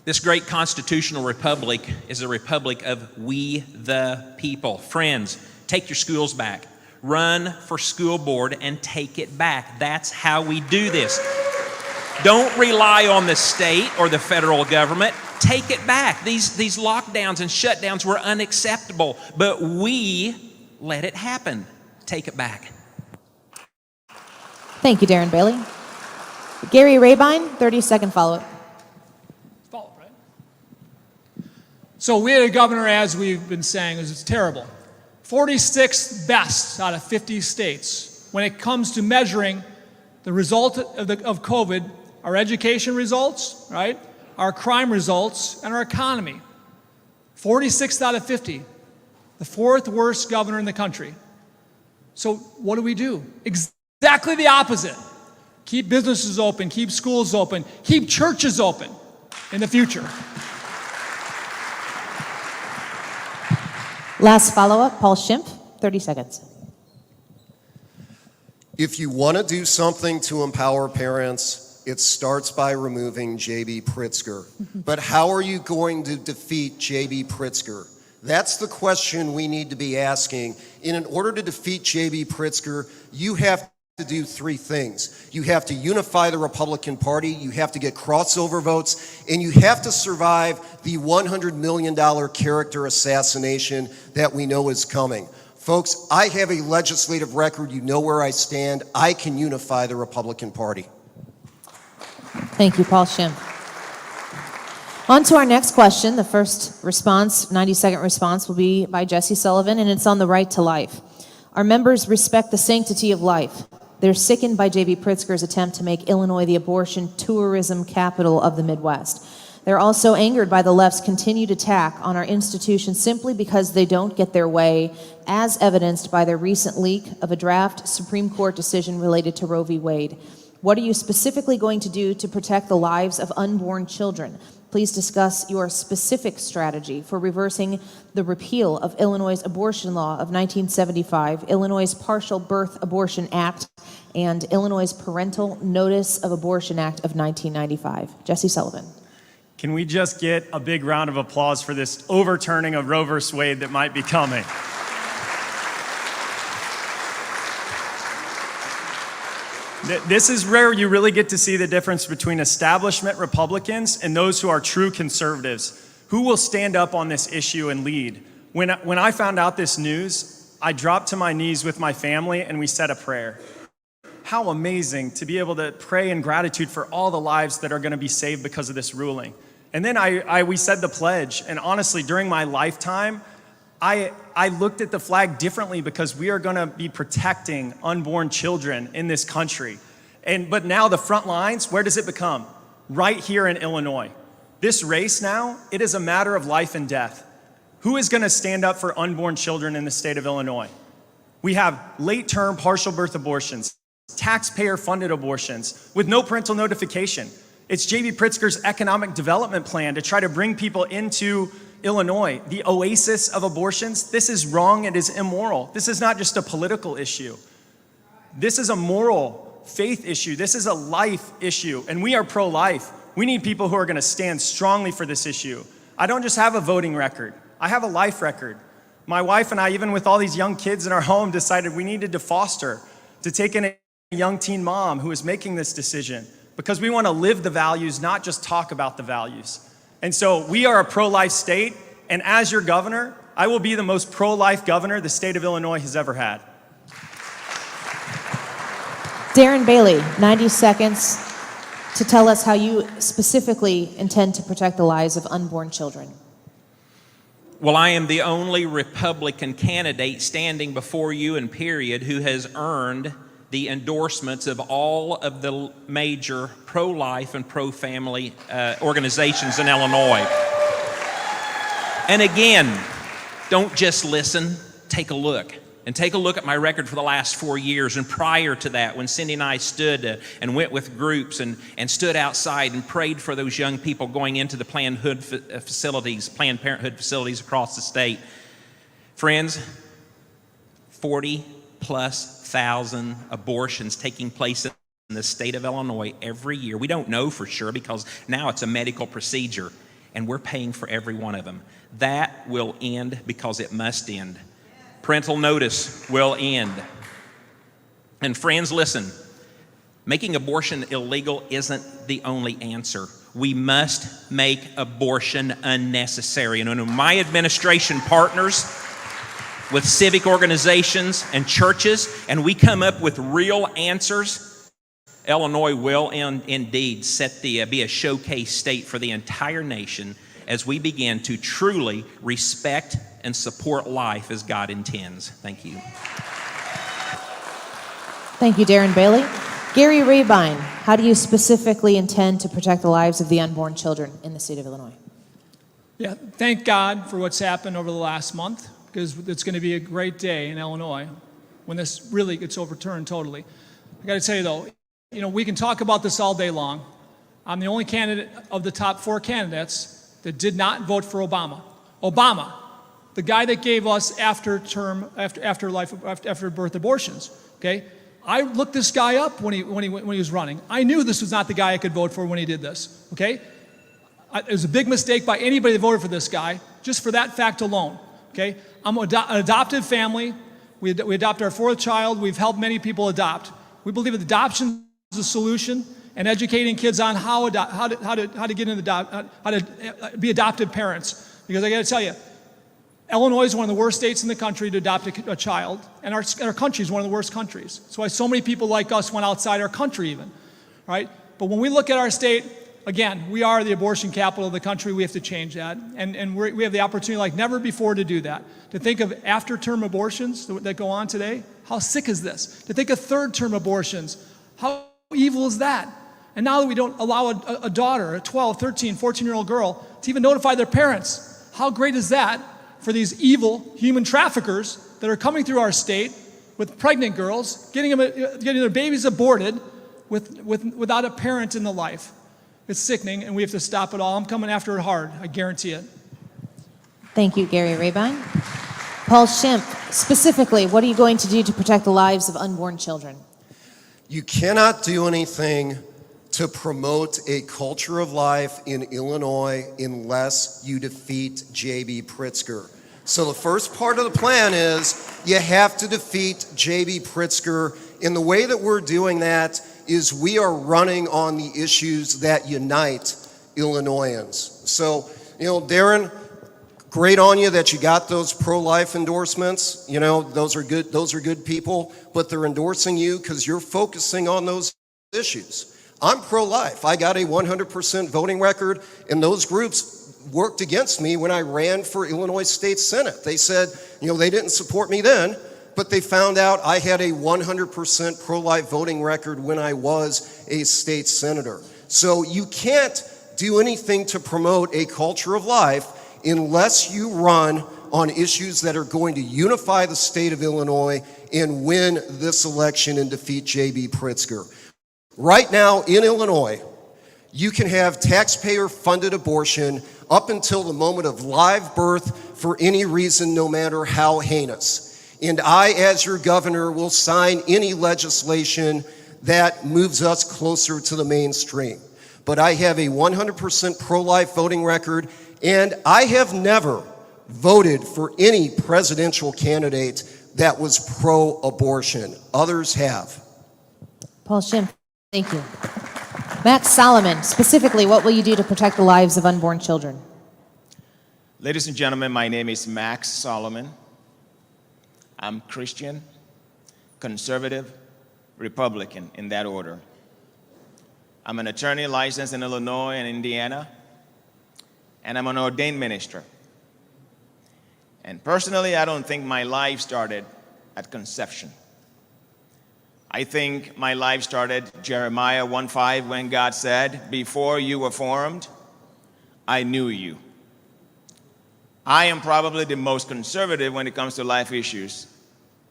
This great constitutional republic is a republic of we the people. Friends, take your schools back. Run for school board and take it back. That's how we do this. Don't rely on the state or the federal government. Take it back. These lockdowns and shutdowns were unacceptable, but we let it happen. Take it back.
Thank you, Darren Bailey. Gary Rabine, 30-second follow-up.
Follow-up, right? So we had a governor, as we've been saying, it's terrible. 46th best out of 50 states when it comes to measuring the result of COVID, our education results, right? Our crime results, and our economy. 46th out of 50. The fourth worst governor in the country. So what do? Exactly the opposite. Keep businesses open, keep schools open, keep churches open in the future.
Last follow-up, Paul Schimpf, 30 seconds.
If you want to do something to empower parents, it starts by removing J.B. Pritzker. But how are you going to defeat J.B. Pritzker? That's the question we need to be asking. And in order to defeat J.B. Pritzker, you have to do three things. You have to unify the Republican Party, you have to get crossover votes, and you have to survive the $100 million character assassination that we know is coming. Folks, I have a legislative record. You know where I stand. I can unify the Republican Party.
Thank you, Paul Schimpf. On to our next question. The first response, 90-second response, will be by Jesse Sullivan, and it's on the right to life. Our members respect the sanctity of life. They're sickened by J.B. Pritzker's attempt to make Illinois the abortion tourism capital of the Midwest. They're also angered by the left's continued attack on our institution simply because they don't get their way, as evidenced by their recent leak of a draft Supreme Court decision related to Roe v. Wade. What are you specifically going to do to protect the lives of unborn children? Please discuss your specific strategy for reversing the repeal of Illinois' abortion law of 1975, Illinois' Partial Birth Abortion Act, and Illinois' Parental Notice of Abortion Act of 1995. Jesse Sullivan.
Can we just get a big round of applause for this overturning of Roe v. Wade that might be coming? This is where you really get to see the difference between establishment Republicans and those who are true conservatives. Who will stand up on this issue and lead? When I found out this news, I dropped to my knees with my family and we said a prayer. How amazing to be able to pray in gratitude for all the lives that are going to be saved because of this ruling. And then we said the pledge, and honestly, during my lifetime, I looked at the flag differently because we are going to be protecting unborn children in this country. But now the front lines, where does it become? Right here in Illinois. This race now, it is a matter of life and death. Who is going to stand up for unborn children in the state of Illinois? We have late-term partial birth abortions, taxpayer-funded abortions with no parental notification. It's J.B. Pritzker's economic development plan to try to bring people into Illinois, the oasis of abortions. This is wrong. It is immoral. This is not just a political issue. This is a moral faith issue. This is a life issue, and we are pro-life. We need people who are going to stand strongly for this issue. I don't just have a voting record. I have a life record. My wife and I, even with all these young kids in our home, decided we needed to foster, to take in a young teen mom who is making this decision because we want to live the values, not just talk about the values. And so we are a pro-life state, and as your governor, I will be the most pro-life governor the state of Illinois has ever had.
Darren Bailey, 90 seconds to tell us how you specifically intend to protect the lives of unborn children.
Well, I am the only Republican candidate standing before you in period who has earned the endorsements of all of the major pro-life and pro-family organizations in Illinois. And again, don't just listen, take a look. And take a look at my record for the last 4 years and prior to that when Cindy and I stood and went with groups and stood outside and prayed for those young people going into the Planned Parenthood facilities across the state. Friends, 40,000+ abortions taking place in the state of Illinois every year. We don't know for sure because now it's a medical procedure and we're paying for every one of them. That will end because it must end. Parental notice will end. And friends, listen, making abortion illegal isn't the only answer. We must make abortion unnecessary. And when my administration partners with civic organizations and churches, and we come up with real answers, Illinois will indeed be a showcase state for the entire nation as we begin to truly respect and support life as God intends. Thank you.
Thank you, Darren Bailey. Gary Rabine, how do you specifically intend to protect the lives of the unborn children in the state of Illinois?
Yeah, thank God for what's happened over the last month, because it's going to be a great day in Illinois when this really gets overturned totally. I got to tell you though, we can talk about this all day long. I'm the only candidate of the top 4 candidates that did not vote for Obama. Obama, the guy that gave us after birth abortions. Okay, I looked this guy up when he was running. I knew this was not the guy I could vote for when he did this. Okay, it was a big mistake by anybody that voted for this guy, just for that fact alone. Okay, I'm an adopted family. We adopt our 4th child. We've helped many people adopt. We believe that adoption is a solution, and educating kids on how to get into how to be adoptive parents. Because I got to tell you, Illinois is one of the worst states in the country to adopt a child, and our country is one of the worst countries. That's why so many people like us went outside our country even, right? But when we look at our state, again, we are the abortion capital of the country. We have to change that, and we have the opportunity like never before to do that. To think of after-term abortions that go on today, how sick is this? To think of third-term abortions, how evil is that? And now that we don't allow a daughter, a 12, 13, 14-year-old girl, to even notify their parents, how great is that for these evil human traffickers that are coming through our state with pregnant girls, getting their babies aborted without a parent in the life? It's sickening, and we have to stop it all. I'm coming after it hard, I guarantee it.
Thank you, Gary Rabine. Paul Schimpf, specifically, what are you going to do to protect the lives of unborn children?
You cannot do anything to promote a culture of life in Illinois unless you defeat J.B. Pritzker. So the first part of the plan is you have to defeat J.B. Pritzker. And the way that we're doing that is we are running on the issues that unite Illinoisans. So, Darren, great on you that you got those pro-life endorsements. Those are good people, but they're endorsing you because you're focusing on those issues. I'm pro-life. I got a 100% voting record, and those groups worked against me when I ran for Illinois State Senate. They said, they didn't support me then, but they found out I had a 100% pro-life voting record when I was a state senator. So you can't do anything to promote a culture of life unless you run on issues that are going to unify the state of Illinois and win this election and defeat J.B. Pritzker. Right now in Illinois, you can have taxpayer-funded abortion up until the moment of live birth for any reason, no matter how heinous. And I, as your governor, will sign any legislation that moves us closer to the mainstream. But I have a 100% pro-life voting record, and I have never voted for any presidential candidate that was pro-abortion. Others have.
Paul Schimpf, thank you. Max Solomon, specifically, what will you do to protect the lives of unborn children?
Ladies and gentlemen, my name is Max Solomon. I'm Christian, conservative, Republican, in that order. I'm an attorney licensed in Illinois and Indiana, and I'm an ordained minister. And personally, I don't think my life started at conception. I think my life started Jeremiah 1:5 when God said, "Before you were formed, I knew you." I am probably the most conservative when it comes to life issues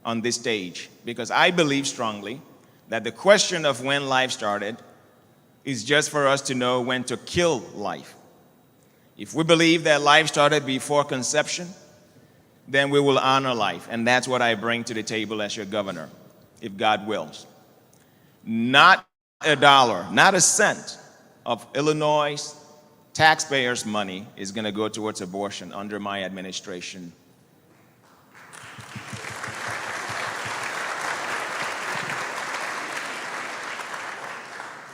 on this stage because I believe strongly that the question of when life started is just for us to know when to kill life. If we believe that life started before conception, then we will honor life, and that's what I bring to the table as your governor, if God wills. Not a dollar, not a cent of Illinois taxpayers' money is going to go towards abortion under my administration.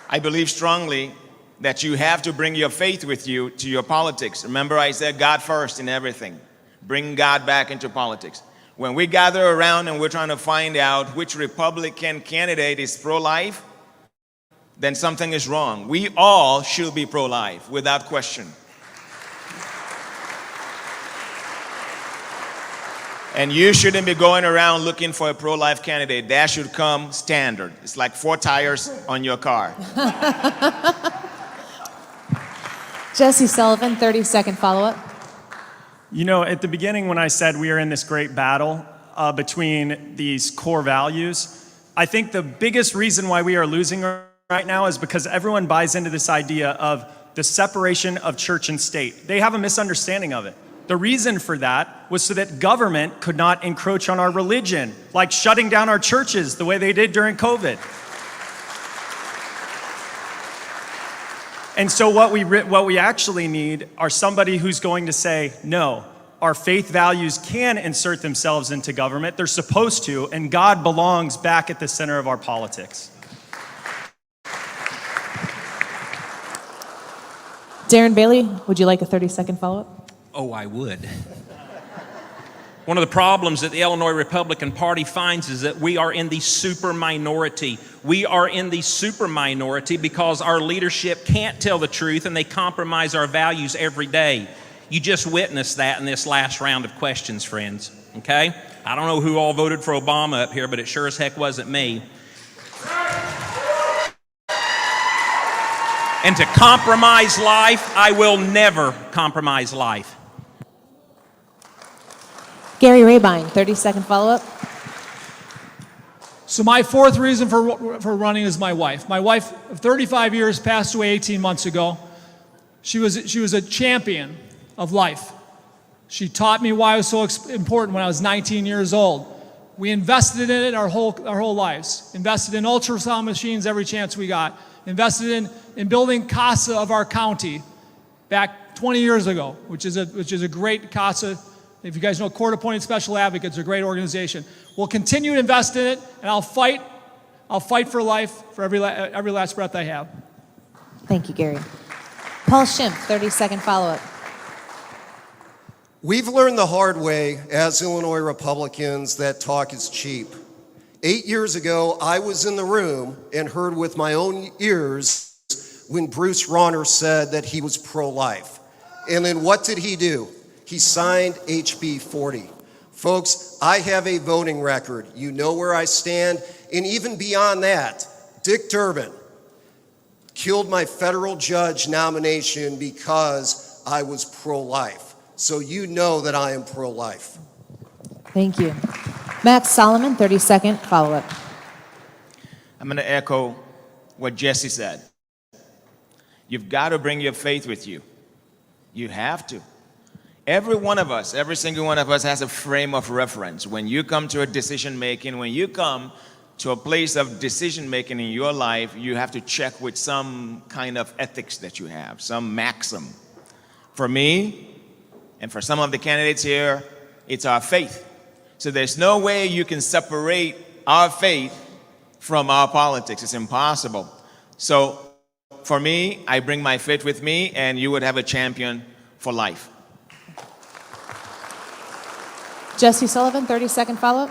I believe strongly that you have to bring your faith with you to your politics. Remember, I said God first in everything. Bring God back into politics. When we gather around and we're trying to find out which Republican candidate is pro-life, then something is wrong. We all should be pro-life, without question. And you shouldn't be going around looking for a pro-life candidate. That should come standard. It's like 4 tires on your car.
Jesse Sullivan, 30-second follow-up.
You know, at the beginning when I said we are in this great battle between these core values, I think the biggest reason why we are losing right now is because everyone buys into this idea of the separation of church and state. They have a misunderstanding of it. The reason for that was so that government could not encroach on our religion, like shutting down our churches the way they did during COVID. And so what we actually need are somebody who's going to say, no, our faith values can insert themselves into government. They're supposed to, and God belongs back at the center of our politics.
Darren Bailey, would you like a 30-second follow-up?
Oh, I would. One of the problems that the Illinois Republican Party finds is that we are in the super minority. We are in the super minority because our leadership can't tell the truth and they compromise our values every day. You just witnessed that in this last round of questions, friends, okay? I don't know who all voted for Obama up here, but it sure as heck wasn't me. And to compromise life, I will never compromise life.
Gary Rabine, 30-second follow-up.
So my fourth reason for running is my wife. My wife of 35 years passed away 18 months ago. She was a champion of life. She taught me why it was so important when I was 19 years old. We invested in it our whole lives. Invested in ultrasound machines every chance we got. Invested in building CASA of our county back 20 years ago, which is a great CASA. If you guys know Court-Appointed Special Advocates, are a great organization. We'll continue to invest in it, and I'll fight for life for every last breath I have.
Thank you, Gary. Paul Schimpf, 30-second follow-up.
We've learned the hard way as Illinois Republicans that talk is cheap. 8 years ago, I was in the room and heard with my own ears when Bruce Rauner said that he was pro-life. And then what did he do? He signed HB 40. Folks, I have a voting record. You know where I stand. And even beyond that, Dick Durbin killed my federal judge nomination because I was pro-life. So you know that I am pro-life.
Thank you. Max Solomon, 30-second follow-up.
I'm going to echo what Jesse said. You've got to bring your faith with you. You have to. Every one of us, every single one of us has a frame of reference. When you come to a decision making, when you come to a place of decision making in your life, you have to check with some kind of ethics that you have, some maxim. For me, And for some of the candidates here, it's our faith. So there's no way you can separate our faith from our politics. It's impossible. So for me, I bring my faith with me, and you would have a champion for life.
Jesse Sullivan, 30-second follow-up.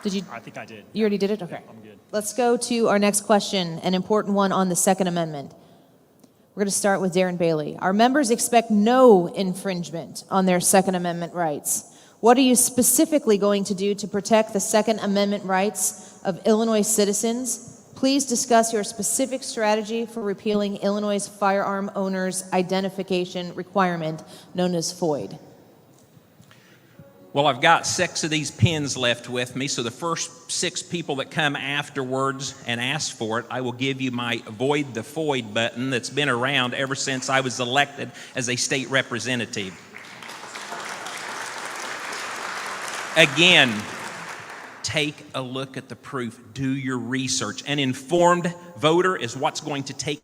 Did you?
I think I did.
You already did it? Okay.
I'm good.
Let's go to our next question, an important one on the Second Amendment. We're going to start with Darren Bailey. Our members expect no infringement on their Second Amendment rights. What are you specifically going to do to protect the Second Amendment rights of Illinois citizens? Please discuss your specific strategy for repealing Illinois' firearm owners' identification requirement, known as FOID.
Well, I've got 6 of these pins left with me, so the first 6 people that come afterwards and ask for it, I will give you my Avoid the FOID button that's been around ever since I was elected as a state representative. Again, take a look at the proof. Do your research. An informed voter is what's going to take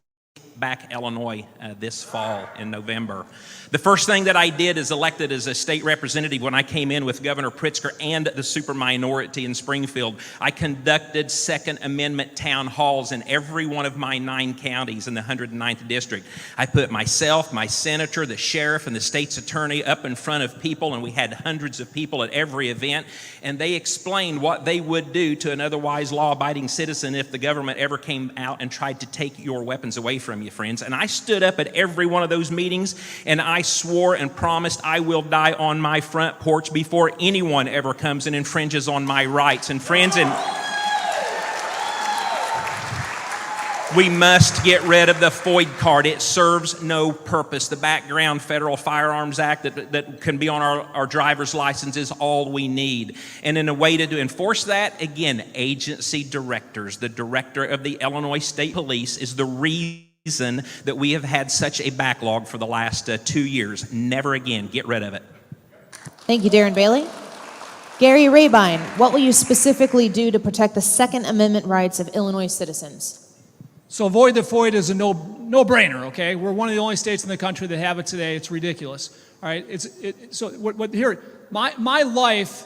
back Illinois this fall in November. The first thing that I did as elected as a state representative when I came in with Governor Pritzker and the super minority in Springfield, I conducted Second Amendment town halls in every one of my 9 counties in the 109th district. I put myself, my senator, the sheriff, and the state's attorney up in front of people, and we had hundreds of people at every event, and they explained what they would do to an otherwise law-abiding citizen if the government ever came out and tried to take your weapons away from you, friends. And I stood up at every one of those meetings, and I swore and promised I will die on my front porch before anyone ever comes and infringes on my rights. And friends, and we must get rid of the FOID card. It serves no purpose. The background Federal Firearms Act that can be on our driver's license is all we need. And in a way to enforce that, again, agency directors. The director of the Illinois State Police is the reason that we have had such a backlog for the last 2 years. Never again. Get rid of it.
Thank you, Darren Bailey. Gary Rabine, what will you specifically do to protect the Second Amendment rights of Illinois citizens?
So avoid the FOID is a no-brainer, okay? We're one of the only states in the country that have it today. It's ridiculous, all right? My life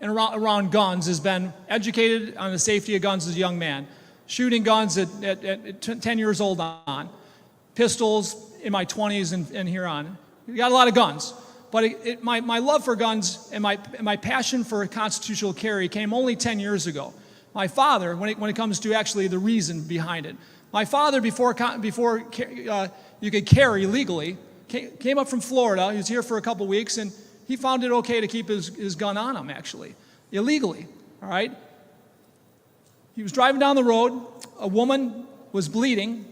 and around guns has been educated on the safety of guns as a young man. Shooting guns at 10 years old on, pistols in my 20s and here on. We got a lot of guns, but my love for guns and my passion for constitutional carry came only 10 years ago. My father, when it comes to actually the reason behind it, my father before you could carry legally came up from Florida. He was here for a couple weeks, and he found it okay to keep his gun on him actually, illegally. All right. He was driving down the road. A woman was bleeding,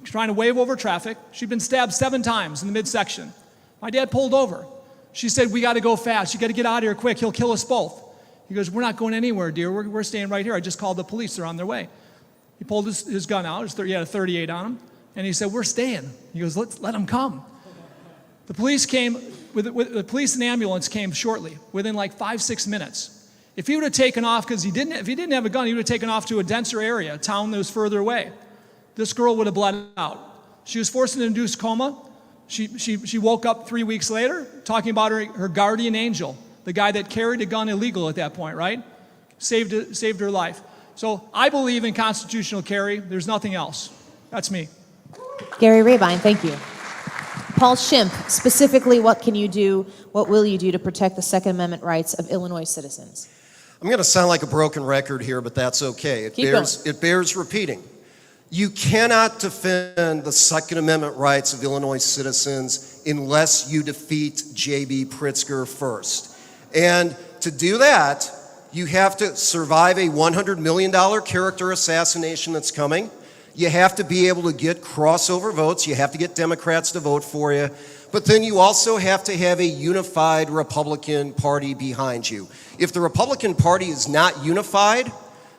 trying to wave over traffic. She'd been stabbed 7 times in the midsection. My dad pulled over. She said, "We got to go fast. You got to get out of here quick. He'll kill us both." He goes, "We're not going anywhere, dear. We're staying right here. I just called the police. They're on their way." He pulled his gun out. He had a .38 on him. And he said, "We're staying." He goes, let them come. The police came, the police and ambulance came shortly, within like 5-6 minutes. If he would have taken off, because if he didn't have a gun, he would have taken off to a denser area, a town that was further away. This girl would have bled out. She was forced into an induced coma. She woke up 3 weeks later, talking about her guardian angel, the guy that carried a gun illegal at that point, right? Saved her life. So I believe in constitutional carry. There's nothing else. That's me.
Gary Rabine, thank you. Paul Schimpf, specifically, what will you do to protect the Second Amendment rights of Illinois citizens?
I'm going to sound like a broken record here, but that's okay. It bears repeating. You cannot defend the Second Amendment rights of Illinois citizens unless you defeat J.B. Pritzker first. And to do that, you have to survive a $100 million character assassination that's coming. You have to be able to get crossover votes. You have to get Democrats to vote for you. But then you also have to have a unified Republican Party behind you. If the Republican Party is not unified,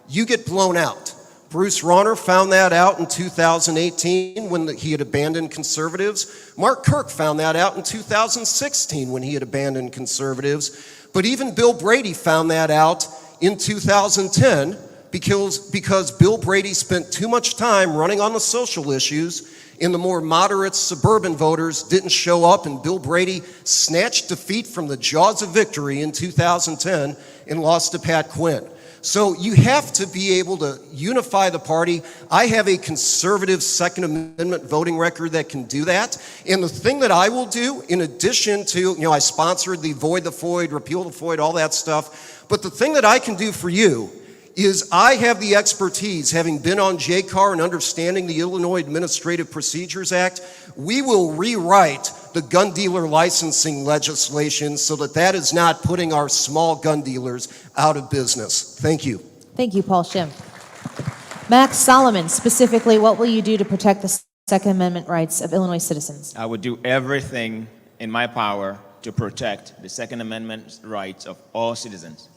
you get blown out. Bruce Rauner found that out in 2018 when he had abandoned conservatives. Mark Kirk found that out in 2016 when he had abandoned conservatives. But even Bill Brady found that out in 2010 because Bill Brady spent too much time running on the social issues, and the more moderate suburban voters didn't show up, and Bill Brady snatched defeat from the jaws of victory in 2010 and lost to Pat Quinn. So you have to be able to unify the party. I have a conservative Second Amendment voting record that can do that. And the thing that I will do, in addition to, I sponsored the Void the Void, Repeal the Void, all that stuff. But the thing that I can do for you is I have the expertise, having been on JCAR and understanding the Illinois Administrative Procedures Act. We will rewrite the gun dealer licensing legislation so that that is not putting our small gun dealers out of business. Thank you.
Thank you, Paul Schimpf. Max Solomon, specifically, what will you do to protect the Second Amendment rights of Illinois citizens?
I would do everything in my power to protect the Second Amendment rights of all citizens.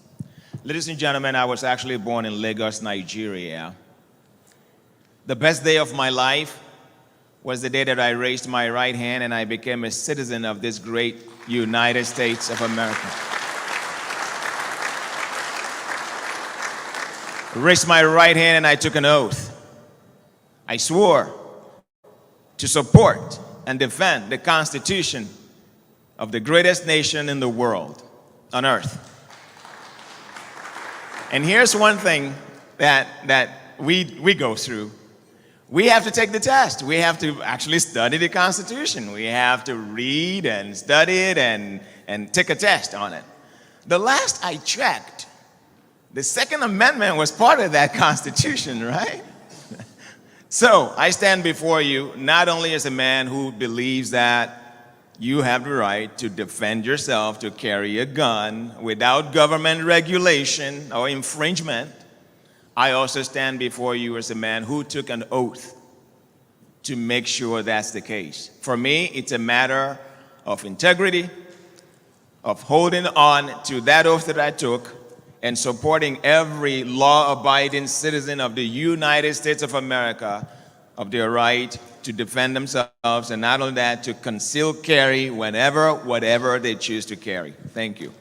Ladies and gentlemen, I was actually born in Lagos, Nigeria. The best day of my life was the day that I raised my right hand and I became a citizen of this great United States of America. I raised my right hand and I took an oath. I swore to support and defend the Constitution of the greatest nation in the world, on earth. And here's one thing that we go through. We have to take the test. We have to actually study the Constitution. We have to read and study it and take a test on it. The last I checked, the Second Amendment was part of that Constitution, right? So I stand before you not only as a man who believes that you have the right to defend yourself, to carry a gun without government regulation or infringement. I also stand before you as a man who took an oath to make sure that's the case. For me, it's a matter of integrity, of holding on to that oath that I took, and supporting every law-abiding citizen of the United States of America of their right to defend themselves, and not only that, to conceal carry whatever they choose to carry. Thank you.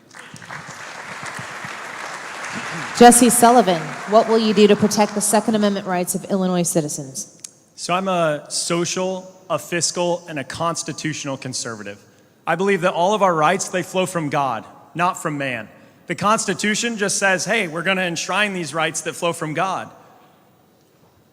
Jesse Sullivan, what will you do to protect the Second Amendment rights of Illinois citizens?
So I'm a social, a fiscal, and a constitutional conservative. I believe that all of our rights, they flow from God, not from man. The Constitution just says, hey, we're going to enshrine these rights that flow from God.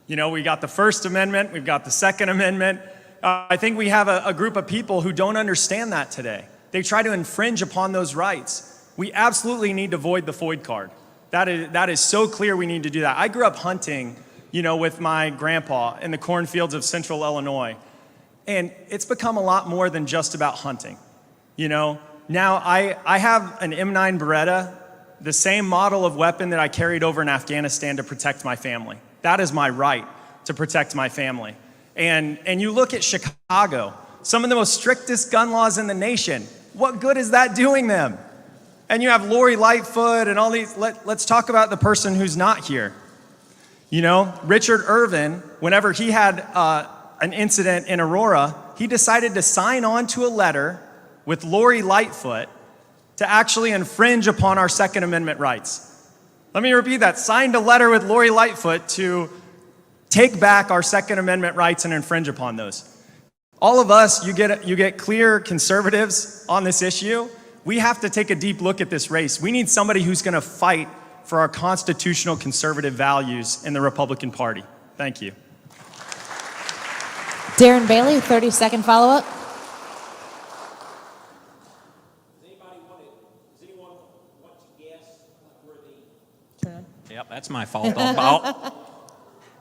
We got the First Amendment, we've got the Second Amendment. I think we have a group of people who don't understand that today. They try to infringe upon those rights. We absolutely need to void the FOID card. That is so clear we need to do that. I grew up hunting, with my grandpa in the cornfields of central Illinois. And it's become a lot more than just about hunting. Now I have an M9 Beretta, the same model of weapon that I carried over in Afghanistan to protect my family. That is my right to protect my family. And you look at Chicago, some of the most strictest gun laws in the nation. What good is that doing them? And you have Lori Lightfoot and all these. Let's talk about the person who's not here. Richard Irvin, whenever he had an incident in Aurora, he decided to sign on to a letter with Lori Lightfoot to actually infringe upon our Second Amendment rights. Let me repeat that. Signed a letter with Lori Lightfoot to take back our Second Amendment rights and infringe upon those. All of us, you get clear conservatives on this issue. We have to take a deep look at this race. We need somebody who's going to fight for our constitutional conservative values in the Republican Party. Thank you.
Darren Bailey, 30-second follow-up.
Yep, that's my fault.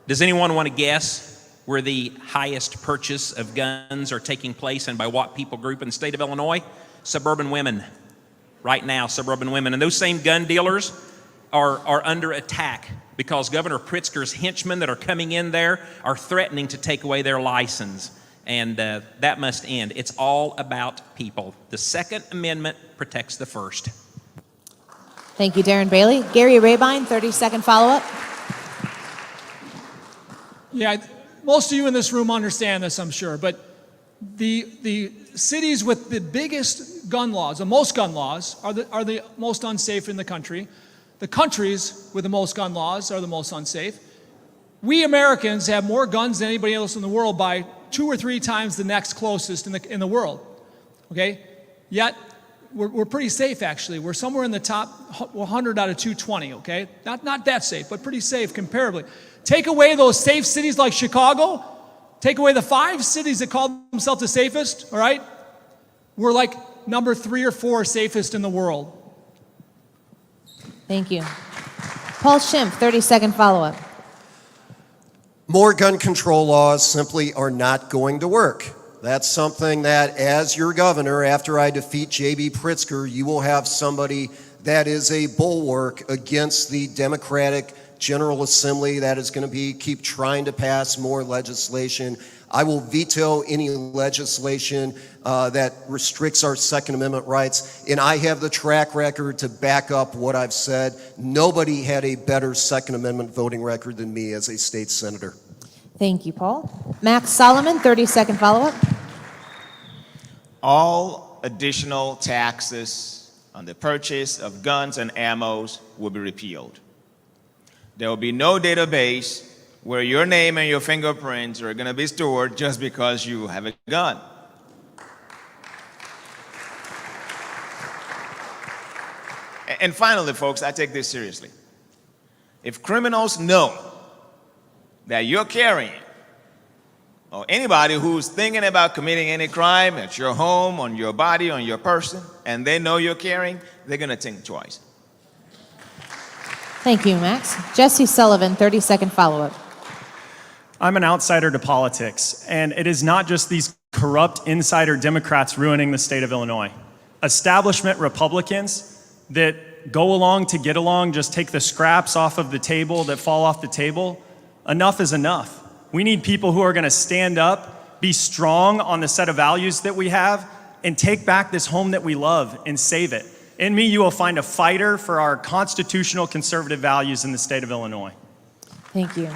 Does anyone want to guess where the highest purchase of guns are taking place and by what people group in the state of Illinois? Suburban women. Right now, suburban women. And those same gun dealers are under attack because Governor Pritzker's henchmen that are coming in there are threatening to take away their license. And that must end. It's all about people. The Second Amendment protects the First.
Thank you, Darren Bailey. Gary Rabine, 30-second follow-up.
Yeah, most of you in this room understand this, I'm sure, but the cities with the biggest gun laws, the most gun laws, are the most unsafe in the country. the countries with the most gun laws are the most unsafe. We Americans have more guns than anybody else in the world by 2 or 3 times the next closest in the world, okay? Yet, we're pretty safe, actually. We're somewhere in the top 100 out of 220, okay? Not that safe, but pretty safe comparably. Take away those safe cities like Chicago, take away the 5 cities that call themselves the safest, all right? We're like number 3 or 4 safest in the world.
Thank you. Paul Schimpf, 30-second follow-up.
More gun control laws simply are not going to work. That's something that, as your governor, after I defeat J.B. Pritzker, you will have somebody that is a bulwark against the Democratic General Assembly that is going to keep trying to pass more legislation. I will veto any legislation that restricts our Second Amendment rights, and I have the track record to back up what I've said. Nobody had a better Second Amendment voting record than me as a state senator.
Thank you, Paul. Max Solomon, 30-second follow-up.
All additional taxes on the purchase of guns and ammos will be repealed. There will be no database where your name and your fingerprints are going to be stored just because you have a gun. And finally, folks, I take this seriously. If criminals know that you're carrying, or anybody who's thinking about committing any crime at your home, on your body, on your person, and they know you're carrying, they're going to think twice.
Thank you, Max. Jesse Sullivan, 30-second follow-up.
I'm an outsider to politics, and it is not just these corrupt insider Democrats ruining the state of Illinois. Establishment Republicans that go along to get along, just take the scraps off of the table that fall off the table. Enough is enough. We need people who are going to stand up, be strong on the set of values that we have, and take back this home that we love and save it. In me, you will find a fighter for our constitutional conservative values in the state of Illinois.
Thank you.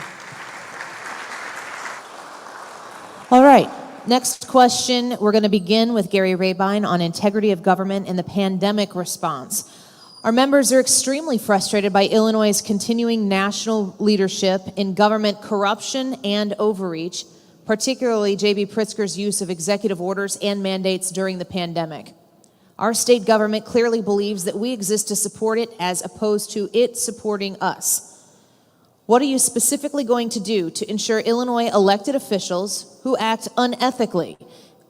All right, next question. We're going to begin with Gary Rabine on integrity of government in the pandemic response. Our members are extremely frustrated by Illinois' continuing national leadership in government corruption and overreach, particularly J.B. Pritzker's use of executive orders and mandates during the pandemic. Our state government clearly believes that we exist to support it as opposed to it supporting us. What are you specifically going to do to ensure Illinois elected officials who act unethically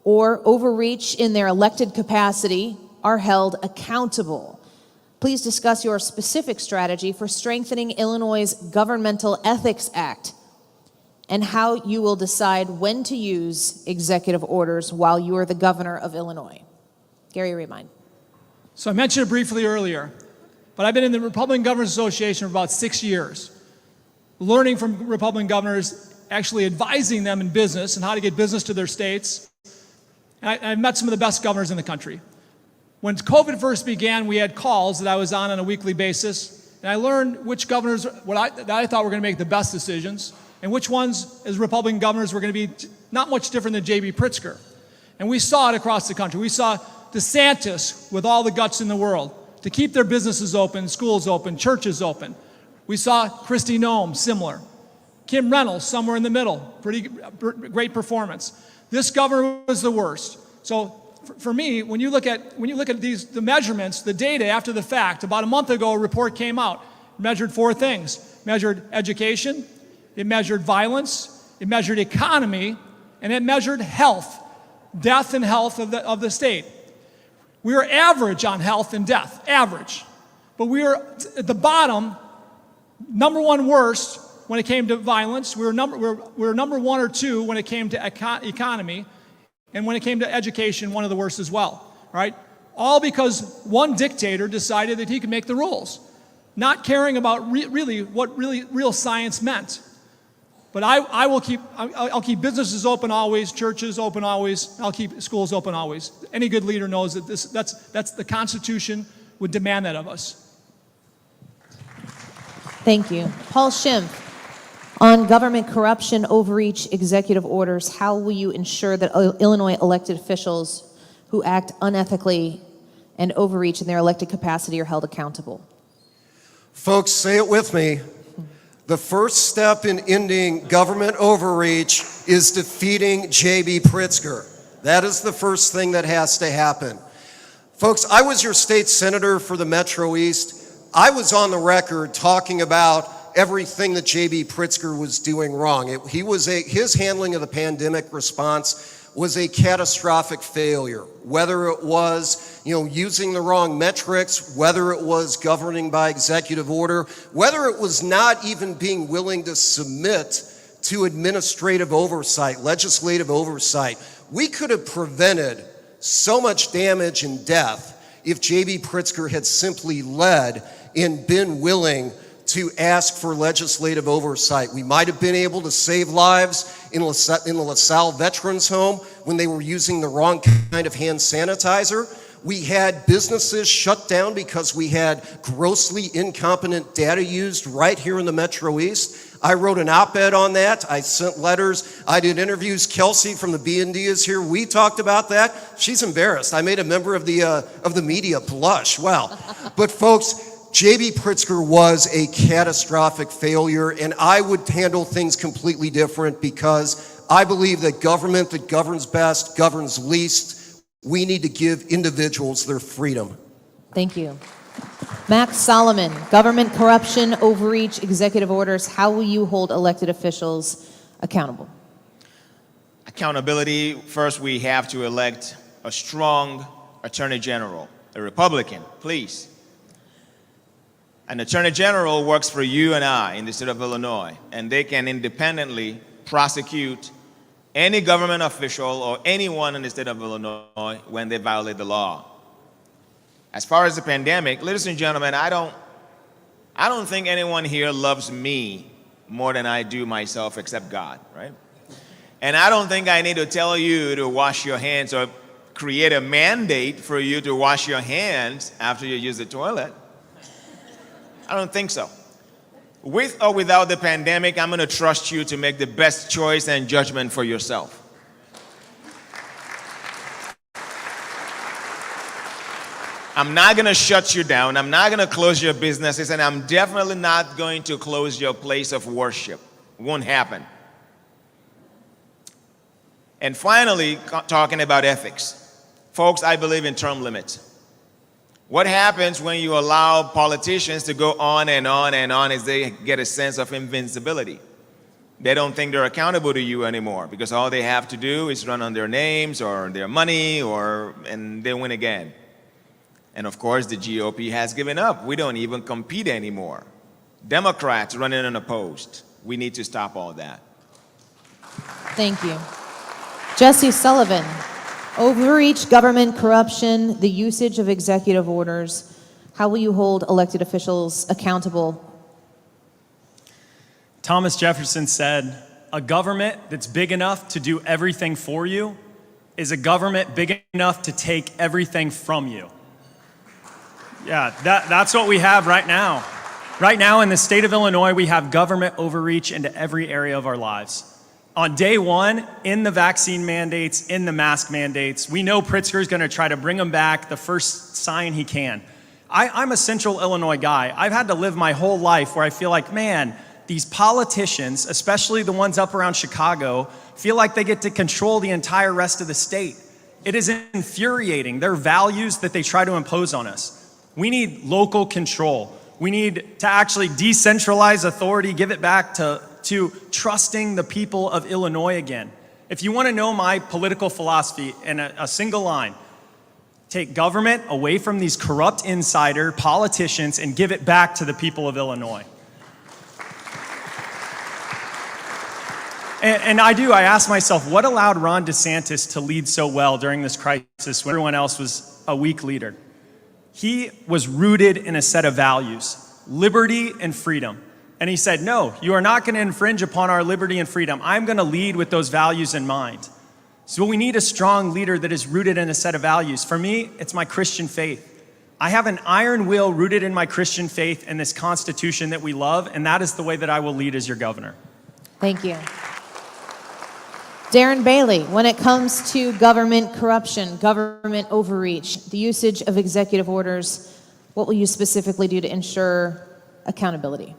or overreach in their elected capacity are held accountable? Please discuss your specific strategy for strengthening Illinois' Governmental Ethics Act and how you will decide when to use executive orders while you are the governor of Illinois. Gary Rabine.
So I mentioned it briefly earlier, but I've been in the Republican Governors Association for about 6 years, learning from Republican governors, actually advising them in business and how to get business to their states. And I met some of the best governors in the country. When COVID first began, we had calls that I was on a weekly basis, and I learned which governors that I thought were going to make the best decisions, and which ones, as Republican governors, were going to be not much different than J.B. Pritzker. And we saw it across the country. We saw DeSantis with all the guts in the world to keep their businesses open, schools open, churches open. We saw Kristi Noem, similar. Kim Reynolds, somewhere in the middle, pretty great performance. This governor was the worst. So for me, when you look at the measurements, the data after the fact, about a month ago, a report came out. It measured 4 things. It measured education, it measured violence, it measured economy, and it measured health, death and health of the state. We were average on health and death, average. But we were at the bottom, number 1 worst when it came to violence. We were number 1 or 2 when it came to economy. And when it came to education, one of the worst as well, right? All because one dictator decided that he could make the rules, not caring about really what real science meant. But I'll keep businesses open always, churches open always, I'll keep schools open always. Any good leader knows that that's the Constitution would demand that of us.
Thank you. Paul Schimpf. On government corruption, overreach, executive orders, how will you ensure that Illinois elected officials who act unethically and overreach in their elected capacity are held accountable?
Folks, say it with me. The first step in ending government overreach is defeating J.B. Pritzker. That is the first thing that has to happen. Folks, I was your state senator for the Metro East. I was on the record talking about everything that J.B. Pritzker was doing wrong. His handling of the pandemic response was a catastrophic failure, whether it was using the wrong metrics, whether it was governing by executive order, whether it was not even being willing to submit to administrative oversight, legislative oversight. We could have prevented so much damage and death if J.B. Pritzker had simply led and been willing to ask for legislative oversight. We might have been able to save lives in the LaSalle Veterans Home when they were using the wrong kind of hand sanitizer. We had businesses shut down because we had grossly incompetent data used right here in the Metro East. I wrote an op-ed on that. I sent letters. I did interviews. Kelsey from the B&D is here. We talked about that. She's embarrassed. I made a member of the media blush. Wow. But folks, J.B. Pritzker was a catastrophic failure, and I would handle things completely different because I believe that government that governs best governs least. We need to give individuals their freedom.
Thank you. Max Solomon, government corruption, overreach, executive orders. How will you hold elected officials accountable?
Accountability, first we have to elect a strong attorney general, a Republican, please. An attorney general works for you and I in the state of Illinois, and they can independently prosecute any government official or anyone in the state of Illinois when they violate the law. As far as the pandemic, ladies and gentlemen, I don't think anyone here loves me more than I do myself except God, right? And I don't think I need to tell you to wash your hands or create a mandate for you to wash your hands after you use the toilet. I don't think so. With or without the pandemic, I'm going to trust you to make the best choice and judgment for yourself. I'm not going to shut you down. I'm not going to close your businesses, and I'm definitely not going to close your place of worship. It won't happen. And finally, talking about ethics. Folks, I believe in term limits. What happens when you allow politicians to go on and on and on is they get a sense of invincibility. They don't think they're accountable to you anymore because all they have to do is run on their names or their money and they win again. And of course, the GOP has given up. We don't even compete anymore. Democrats running unopposed. We need to stop all that.
Thank you. Jesse Sullivan. Overreach, government corruption, the usage of executive orders. How will you hold elected officials accountable?
Thomas Jefferson said, a government that's big enough to do everything for you is a government big enough to take everything from you. Yeah, that's what we have right now. Right now in the state of Illinois, we have government overreach into every area of our lives. On day one, in the vaccine mandates, in the mask mandates, we know Pritzker is going to try to bring them back the first sign he can. I'm a central Illinois guy. I've had to live my whole life where I feel like, man, these politicians, especially the ones up around Chicago, feel like they get to control the entire rest of the state. It is infuriating, their values that they try to impose on us. We need local control. We need to actually decentralize authority, give it back to trusting the people of Illinois again. If you want to know my political philosophy in a single line, take government away from these corrupt insider politicians and give it back to the people of Illinois. And I ask myself, what allowed Ron DeSantis to lead so well during this crisis when everyone else was a weak leader? He was rooted in a set of values, liberty and freedom. And he said, no, you are not going to infringe upon our liberty and freedom. I'm going to lead with those values in mind. So we need a strong leader that is rooted in a set of values. For me, it's my Christian faith. I have an iron will rooted in my Christian faith and this Constitution that we love, and that is the way that I will lead as your governor.
Thank you. Darren Bailey, when it comes to government corruption, government overreach, the usage of executive orders, what will you specifically do to ensure accountability?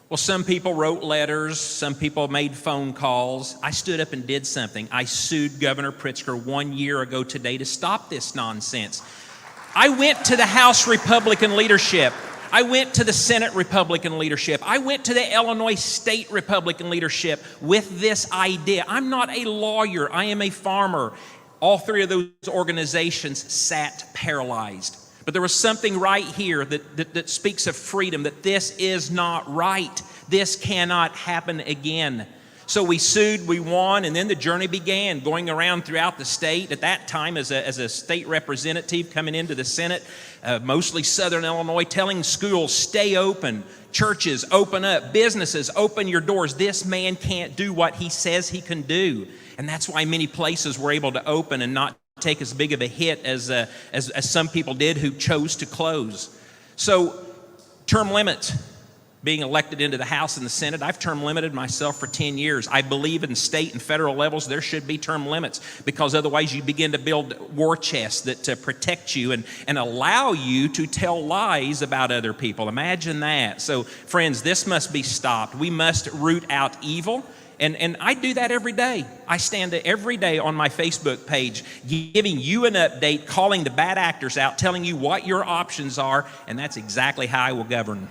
Well, some people wrote letters, some people made phone calls. I stood up and did something. I sued Governor Pritzker 1 year ago today to stop this nonsense. I went to the House Republican leadership. I went to the Senate Republican leadership. I went to the Illinois State Republican leadership with this idea. I'm not a lawyer. I am a farmer. All three of those organizations sat paralyzed. But there was something right here that speaks of freedom, that this is not right. This cannot happen again. So we sued, we won, and then the journey began, going around throughout the state. At that time, as a state representative coming into the Senate, mostly Southern Illinois, telling schools, stay open, churches, open up, businesses, open your doors. This man can't do what he says he can do. And that's why many places were able to open and not take as big of a hit as some people did who chose to close. So term limits, being elected into the House and the Senate, I've term limited myself for 10 years. I believe in state and federal levels there should be term limits, because otherwise you begin to build war chests that protect you and allow you to tell lies about other people. Imagine that. So friends, this must be stopped. We must root out evil. And I do that every day. I stand every day on my Facebook page giving you an update, calling the bad actors out, telling you what your options are, and that's exactly how I will govern.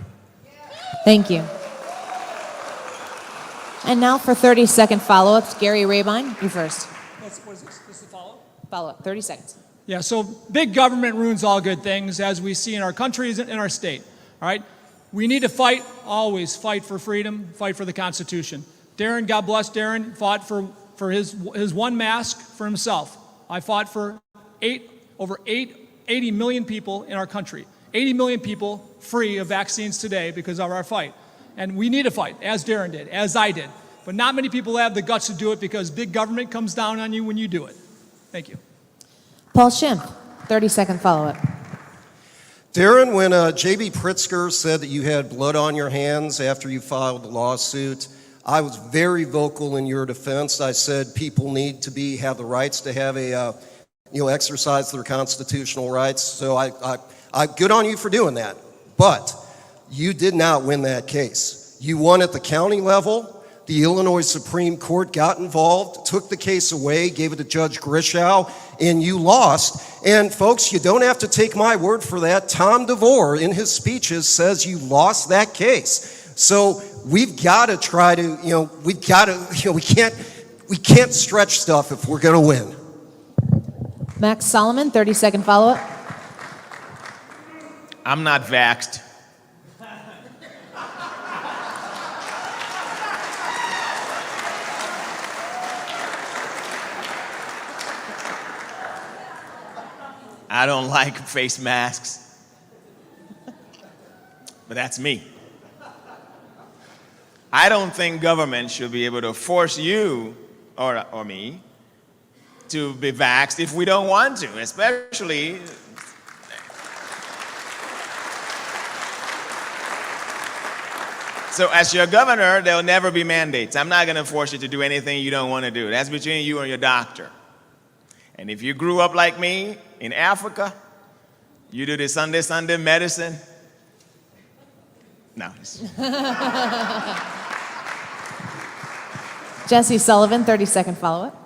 Thank you. And now for 30-second follow-ups, Gary Rabine, you first.
What is this? This is the follow-up?
Follow-up, 30 seconds.
Yeah, so big government ruins all good things, as we see in our countries and in our state. All right? We need to fight, always fight for freedom, fight for the Constitution. Darren, God bless Darren, fought for his one mask for himself. I fought for over 80 million people in our country. 80 million people free of vaccines today because of our fight. And we need to fight, as Darren did, as I did. But not many people have the guts to do it because big government comes down on you when you do it. Thank you.
Paul Schimpf, 30-second follow-up.
Darren, when J.B. Pritzker said that you had blood on your hands after you filed the lawsuit, I was very vocal in your defense. I said people need to have the rights to have exercise their constitutional rights. So I good on you for doing that. But you did not win that case. You won at the county level. The Illinois Supreme Court got involved, took the case away, gave it to Judge Grishow, and you lost. And folks, you don't have to take my word for that. Tom DeVore, in his speeches, says you lost that case. So we've got to try to, we can't stretch stuff if we're going to win.
Max Solomon, 30-second follow-up.
I'm not vaxxed. I don't like face masks. But that's me. I don't think government should be able to force you or me to be vaxxed if we don't want to, especially. So as your governor, there'll never be mandates. I'm not going to force you to do anything you don't want to do. That's between you and your doctor. And if you grew up like me in Africa, you do the Sunday medicine. No.
Jesse Sullivan, 30-second follow-up.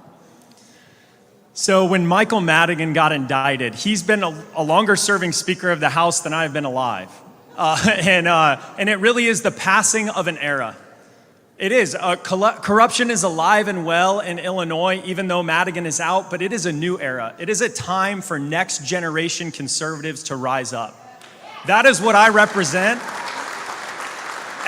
So when Michael Madigan got indicted, he's been a longer-serving Speaker of the House than I've been alive. And it really is the passing of an era. It is. Corruption is alive and well in Illinois, even though Madigan is out, but it is a new era. It is a time for next-generation conservatives to rise up. That is what I represent.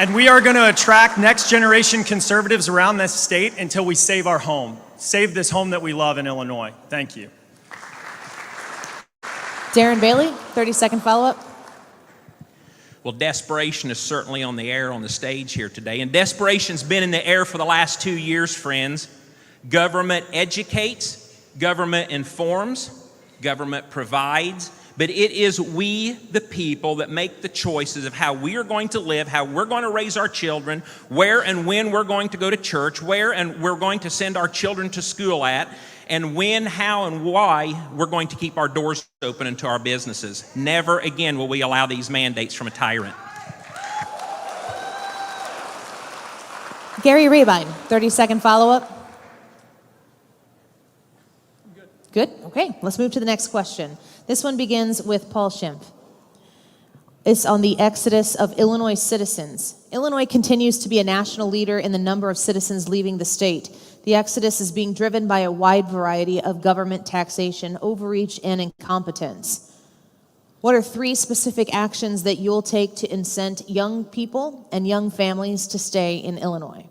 And we are going to attract next-generation conservatives around this state until we save our home. Save this home that we love in Illinois. Thank you.
Darren Bailey, 30-second follow-up.
Well, desperation is certainly on the air on the stage here today. And desperation's been in the air for the last 2 years, friends. Government educates, government informs, government provides, but it is we, the people, that make the choices of how we are going to live, how we're going to raise our children, where and when we're going to go to church, where and we're going to send our children to school at, and when, how, and why we're going to keep our doors open into our businesses. Never again will we allow these mandates from a tyrant.
Gary Rabine, 30-second follow-up. Good. Okay, let's move to the next question. This one begins with Paul Schimpf. It's on the exodus of Illinois citizens. Illinois continues to be a national leader in the number of citizens leaving the state. The exodus is being driven by a wide variety of government taxation, overreach, and incompetence. What are 3 specific actions that you'll take to incent young people and young families to stay in Illinois?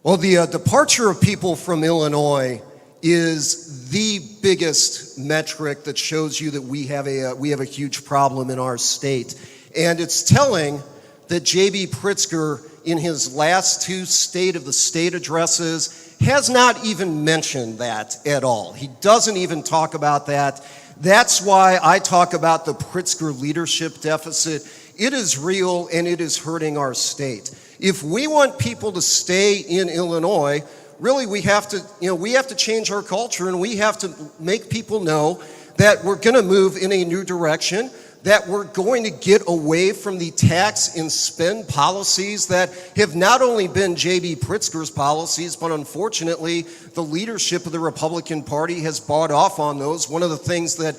Well, the departure of people from Illinois is the biggest metric that shows you that we have a huge problem in our state. And it's telling that J.B. Pritzker, in his last 2 State of the State addresses, has not even mentioned that at all. He doesn't even talk about that. That's why I talk about the Pritzker leadership deficit. It is real and it is hurting our state. If we want people to stay in Illinois, really we have to change our culture, and we have to make people know that we're going to move in a new direction, that we're going to get away from the tax and spend policies that have not only been J.B. Pritzker's policies, but unfortunately the leadership of the Republican Party has bought off on those. One of the things that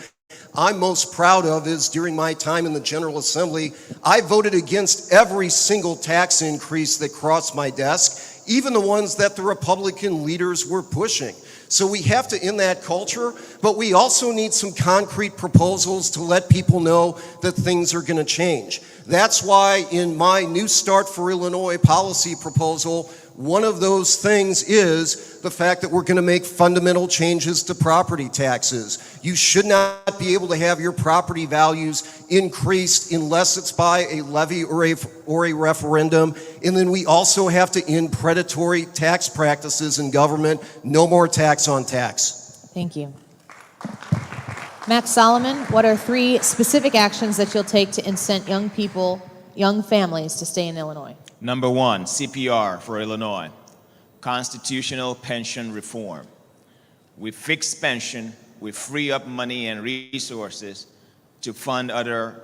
I'm most proud of is during my time in the General Assembly, I voted against every single tax increase that crossed my desk, even the ones that the Republican leaders were pushing. So we have to end that culture, but we also need some concrete proposals to let people know that things are going to change. That's why in my New Start for Illinois policy proposal, one of those things is the fact that we're going to make fundamental changes to property taxes. You should not be able to have your property values increased unless it's by a levy or a referendum. And then we also have to end predatory tax practices in government. No more tax on tax.
Thank you. Max Solomon, what are 3 specific actions that you'll take to incent young people, young families to stay in Illinois?
Number 1, CPR for Illinois, constitutional pension reform. We fix pension, we free up money and resources to fund other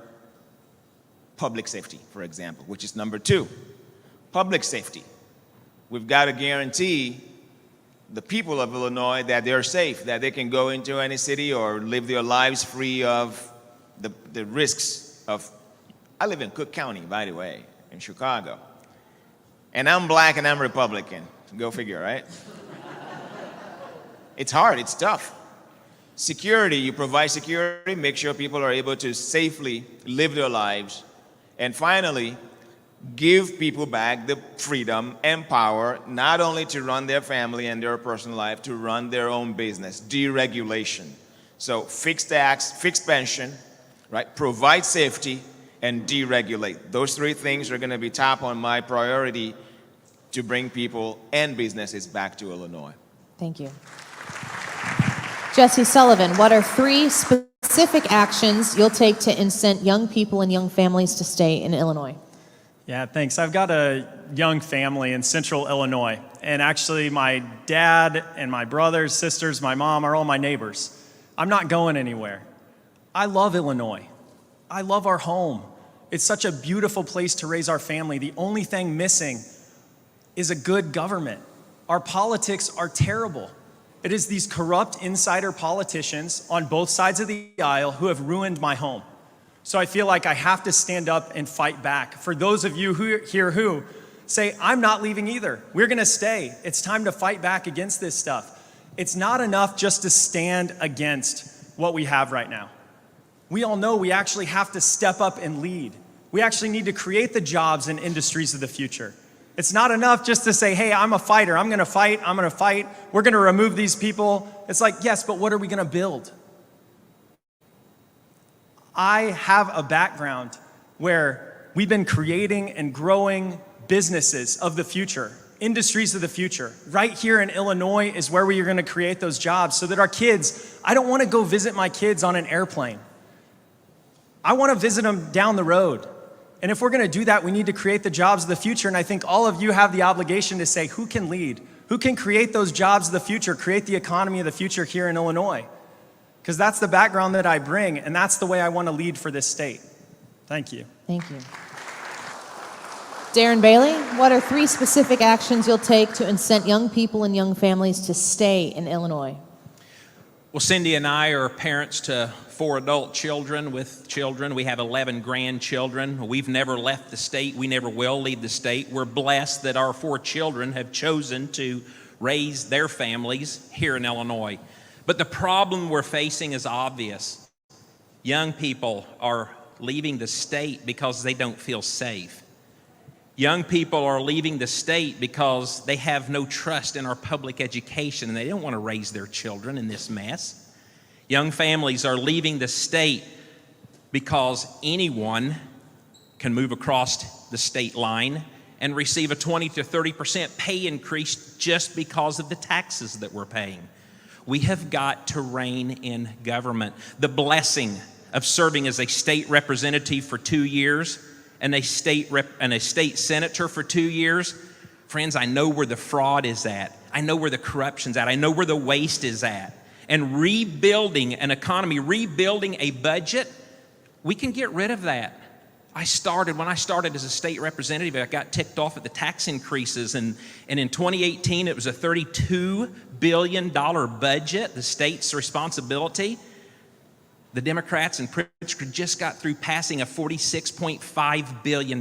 public safety, for example, which is number 2. Public safety. We've got to guarantee the people of Illinois that they're safe, that they can go into any city or live their lives free of the risks of... I live in Cook County, by the way, in Chicago. And I'm black and I'm Republican. Go figure, right? It's hard, it's tough. Security, you provide security, make sure people are able to safely live their lives. And finally, give people back the freedom and power, not only to run their family and their personal life, to run their own business, deregulation. So fix tax, fix pension, right? Provide safety, and deregulate. Those 3 things are going to be top on my priority to bring people and businesses back to Illinois.
Thank you. Jesse Sullivan, what are 3 specific actions you'll take to incent young people and young families to stay in Illinois?
Yeah, thanks. I've got a young family in central Illinois, and actually my dad and my brothers, sisters, my mom are all my neighbors. I'm not going anywhere. I love Illinois. I love our home. It's such a beautiful place to raise our family. The only thing missing is a good government. Our politics are terrible. It is these corrupt insider politicians on both sides of the aisle who have ruined my home. So I feel like I have to stand up and fight back. For those of you who say, I'm not leaving either. We're gonna stay. It's time to fight back against this stuff. It's not enough just to stand against what we have right now. We all know we actually have to step up and lead. We actually need to create the jobs and industries of the future. It's not enough just to say, hey, I'm a fighter, I'm gonna fight, we're gonna remove these people. It's like, yes, but what are we gonna build? I have a background where we've been creating and growing businesses of the future, industries of the future. Right here in Illinois is where we are gonna create those jobs so that our kids, I don't wanna go visit my kids on an airplane. I wanna visit them down the road. And if we're gonna do that, we need to create the jobs of the future. And I think all of you have the obligation to say, who can lead? Who can create those jobs of the future, create the economy of the future here in Illinois? Because that's the background that I bring, and that's the way I wanna lead for this state. Thank you.
Thank you. Darren Bailey, what are 3 specific actions you'll take to incent young people and young families to stay in Illinois?
Well, Cindy and I are parents to 4 adult children with children. We have 11 grandchildren. We've never left the state. We never will leave the state. We're blessed that our 4 children have chosen to raise their families here in Illinois. But the problem we're facing is obvious. Young people are leaving the state because they don't feel safe. Young people are leaving the state because they have no trust in our public education and they don't want to raise their children in this mess. Young families are leaving the state because anyone can move across the state line and receive a 20 to 30% pay increase just because of the taxes that we're paying. We have got to rein in government. The blessing of serving as a state representative for 2 years and a state senator for 2 years, friends, I know where the fraud is at. I know where the corruption's at. I know where the waste is at. And rebuilding an economy, rebuilding a budget, we can get rid of that. When I started as a state representative, I got ticked off at the tax increases. And in 2018, it was a $32 billion budget, the state's responsibility. The Democrats and Pritzker just got through passing a $46.5 billion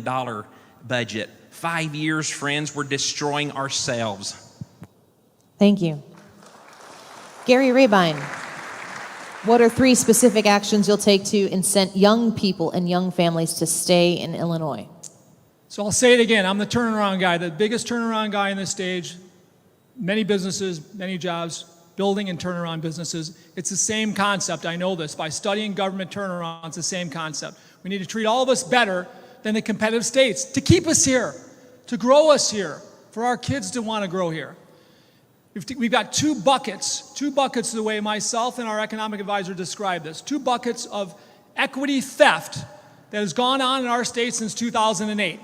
budget. 5 years, friends, we're destroying ourselves.
Thank you. Gary Rabine, what are 3 specific actions you'll take to incent young people and young families to stay in Illinois?
So I'll say it again. I'm the turnaround guy, the biggest turnaround guy in this stage. Many businesses, many jobs, building and turnaround businesses. It's the same concept. I know this. By studying government turnaround, it's the same concept. We need to treat all of us better than the competitive states to keep us here, to grow us here, for our kids to want to grow here. We've got 2 buckets the way myself and our economic advisor described this, 2 buckets of equity theft that has gone on in our state since 2008.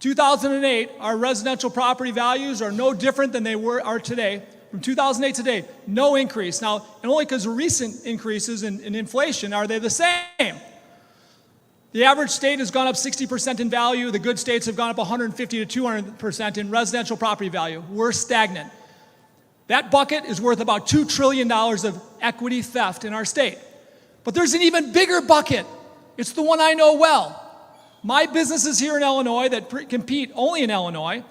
2008, our residential property values are no different than they are today. From 2008 to today, no increase. Now, and only because of recent increases in inflation are they the same. The average state has gone up 60% in value. The good states have gone up 150 to 200% in residential property value. We're stagnant. That bucket is worth about $2 trillion of equity theft in our state. But there's an even bigger bucket. It's the one I know well. My businesses here in Illinois that compete only in Illinois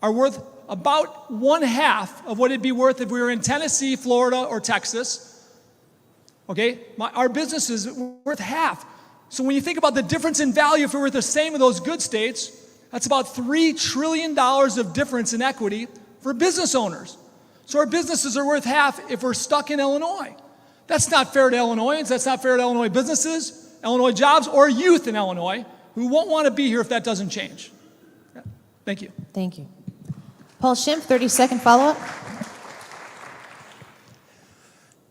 are worth about 1/2 of what it'd be worth if we were in Tennessee, Florida, or Texas. Okay? Our business is worth half. So when you think about the difference in value, if we were the same of those good states, that's about $3 trillion of difference in equity for business owners. So our businesses are worth half if we're stuck in Illinois. That's not fair to Illinoisans. That's not fair to Illinois businesses, Illinois jobs, or youth in Illinois who won't want to be here if that doesn't change. Thank you.
Thank you. Paul Schimpf, 30-second follow-up.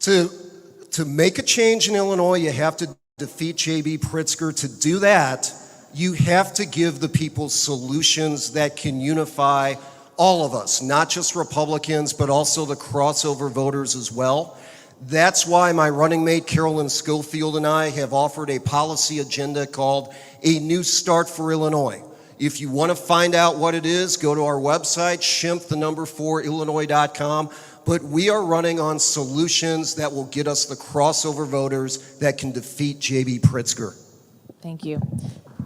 To make a change in Illinois, you have to defeat J.B. Pritzker. To do that, you have to give the people solutions that can unify all of us, not just Republicans, but also the crossover voters as well. That's why my running mate, Carolyn Schofield, and I have offered a policy agenda called A New Start for Illinois. If you want to find out what it is, go to our website, Schimpf4Illinois.com. But we are running on solutions that will get us the crossover voters that can defeat J.B. Pritzker.
Thank you.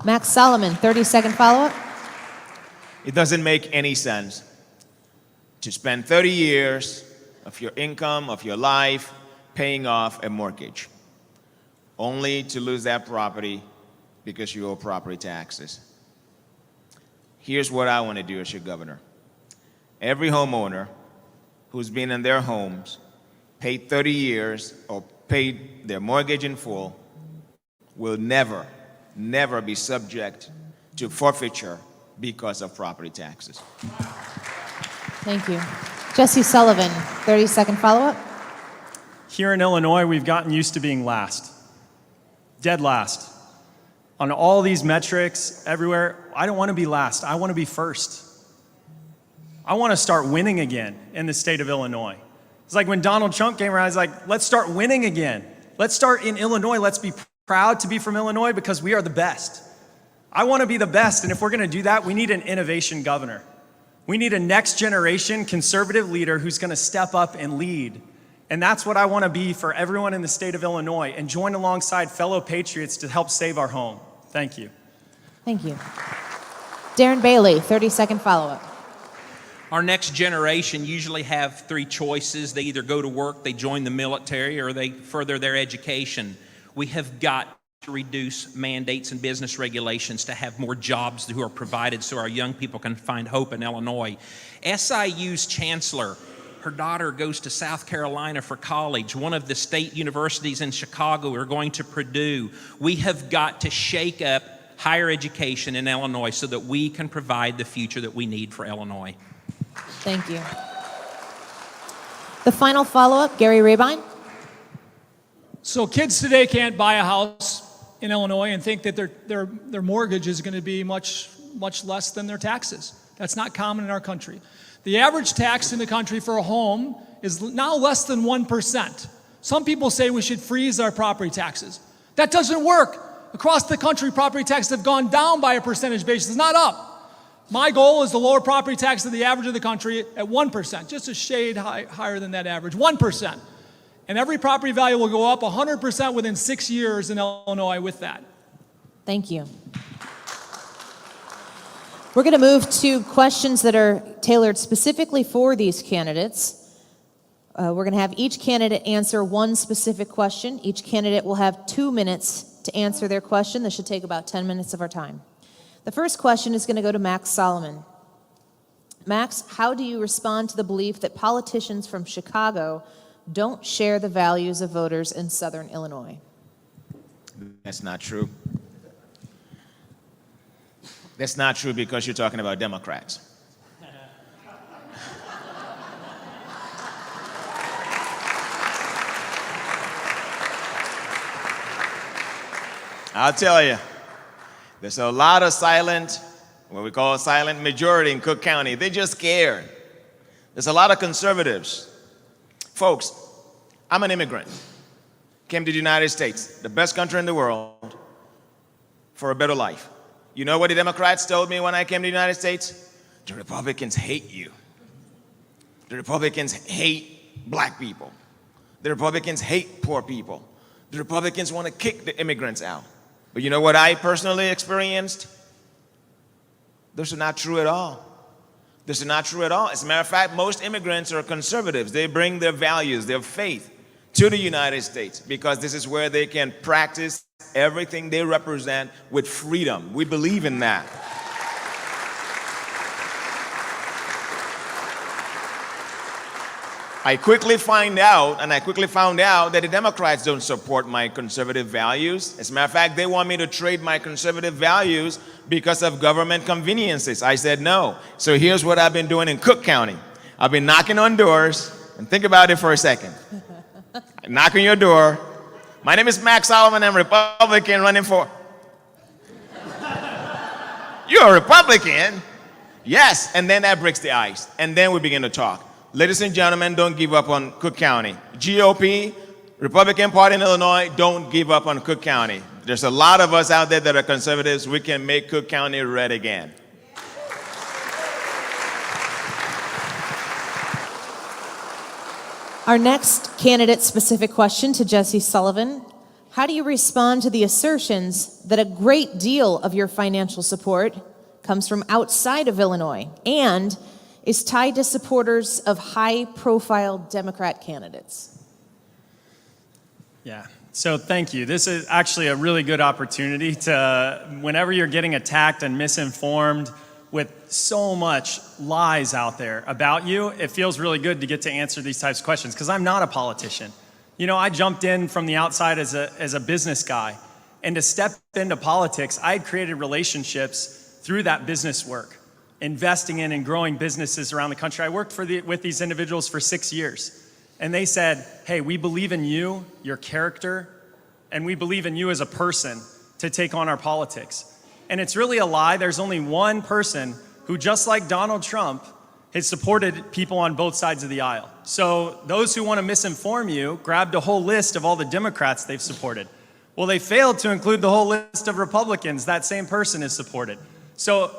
Max Solomon, 30-second follow-up.
It doesn't make any sense to spend 30 years of your income, of your life, paying off a mortgage, only to lose that property because you owe property taxes. Here's what I want to do as your governor. Every homeowner who's been in their homes, paid 30 years, or paid their mortgage in full, will never be subject to forfeiture because of property taxes.
Thank you. Jesse Sullivan, 30-second follow-up.
Here in Illinois, we've gotten used to being last, dead last. On all these metrics, everywhere, I don't want to be last. I want to be first. I want to start winning again in the state of Illinois. It's like when Donald Trump came around, he's like, let's start winning again. Let's start in Illinois. Let's be proud to be from Illinois because we are the best. I want to be the best, and if we're going to do that, we need an innovation governor. We need a next generation conservative leader who's going to step up and lead. And that's what I want to be for everyone in the state of Illinois, and join alongside fellow patriots to help save our home. Thank you.
Thank you. Darren Bailey, 30-second follow-up.
Our next generation usually have three choices. They either go to work, they join the military, or they further their education. We have got to reduce mandates and business regulations to have more jobs who are provided so our young people can find hope in Illinois. SIU's chancellor, her daughter goes to South Carolina for college. One of the state universities in Chicago are going to Purdue. We have got to shake up higher education in Illinois so that we can provide the future that we need for Illinois.
Thank you. The final follow-up, Gary Rabine.
So kids today can't buy a house in Illinois and think that their mortgage is going to be much less than their taxes. That's not common in our country. The average tax in the country for a home is now less than 1%. Some people say we should freeze our property taxes. That doesn't work. Across the country, property taxes have gone down by a percentage basis, not up. My goal is to lower property tax to the average of the country at 1%, just a shade higher than that average, 1%. And every property value will go up 100% within 6 years in Illinois with that.
Thank you. We're going to move to questions that are tailored specifically for these candidates. We're going to have each candidate answer one specific question. Each candidate will have 2 minutes to answer their question. This should take about 10 minutes of our time. The first question is going to go to Max Solomon. Max, how do you respond to the belief that politicians from Chicago don't share the values of voters in Southern Illinois?
That's not true. That's not true because you're talking about Democrats. I'll tell you, there's a lot of silent, what we call a silent majority in Cook County. They're just scared. There's a lot of conservatives. Folks, I'm an immigrant. Came to the United States, the best country in the world, for a better life. You know what the Democrats told me when I came to the United States? The Republicans hate you. The Republicans hate black people. The Republicans hate poor people. The Republicans want to kick the immigrants out. But you know what I personally experienced? Those are not true at all. This is not true at all. As a matter of fact, most immigrants are conservatives. They bring their values, their faith to the United States because this is where they can practice everything they represent with freedom. We believe in that. I quickly found out that the Democrats don't support my conservative values. As a matter of fact, they want me to trade my conservative values because of government conveniences. I said no. So here's what I've been doing in Cook County. I've been knocking on doors, and think about it for a second. I knock on your door. My name is Max Sullivan. I'm a Republican running for... You're a Republican? Yes. And then that breaks the ice. And then we begin to talk. Ladies and gentlemen, don't give up on Cook County. GOP, Republican Party in Illinois, don't give up on Cook County. There's a lot of us out there that are conservatives. We can make Cook County red again.
Our next candidate-specific question to Jesse Sullivan. How do you respond to the assertions that a great deal of your financial support comes from outside of Illinois and is tied to supporters of high-profile Democrat candidates?
Yeah, so thank you. This is actually a really good opportunity to, whenever you're getting attacked and misinformed with so much lies out there about you, it feels really good to get to answer these types of questions because I'm not a politician. You know, I jumped in from the outside as a business guy, and to step into politics, I had created relationships through that business work, investing in and growing businesses around the country. I worked with these individuals for 6 years, and they said, hey, we believe in you, your character, and we believe in you as a person to take on our politics. And it's really a lie. There's only one person who, just like Donald Trump, has supported people on both sides of the aisle. So those who want to misinform you grabbed a whole list of all the Democrats they've supported. Well, they failed to include the whole list of Republicans that same person is supported. So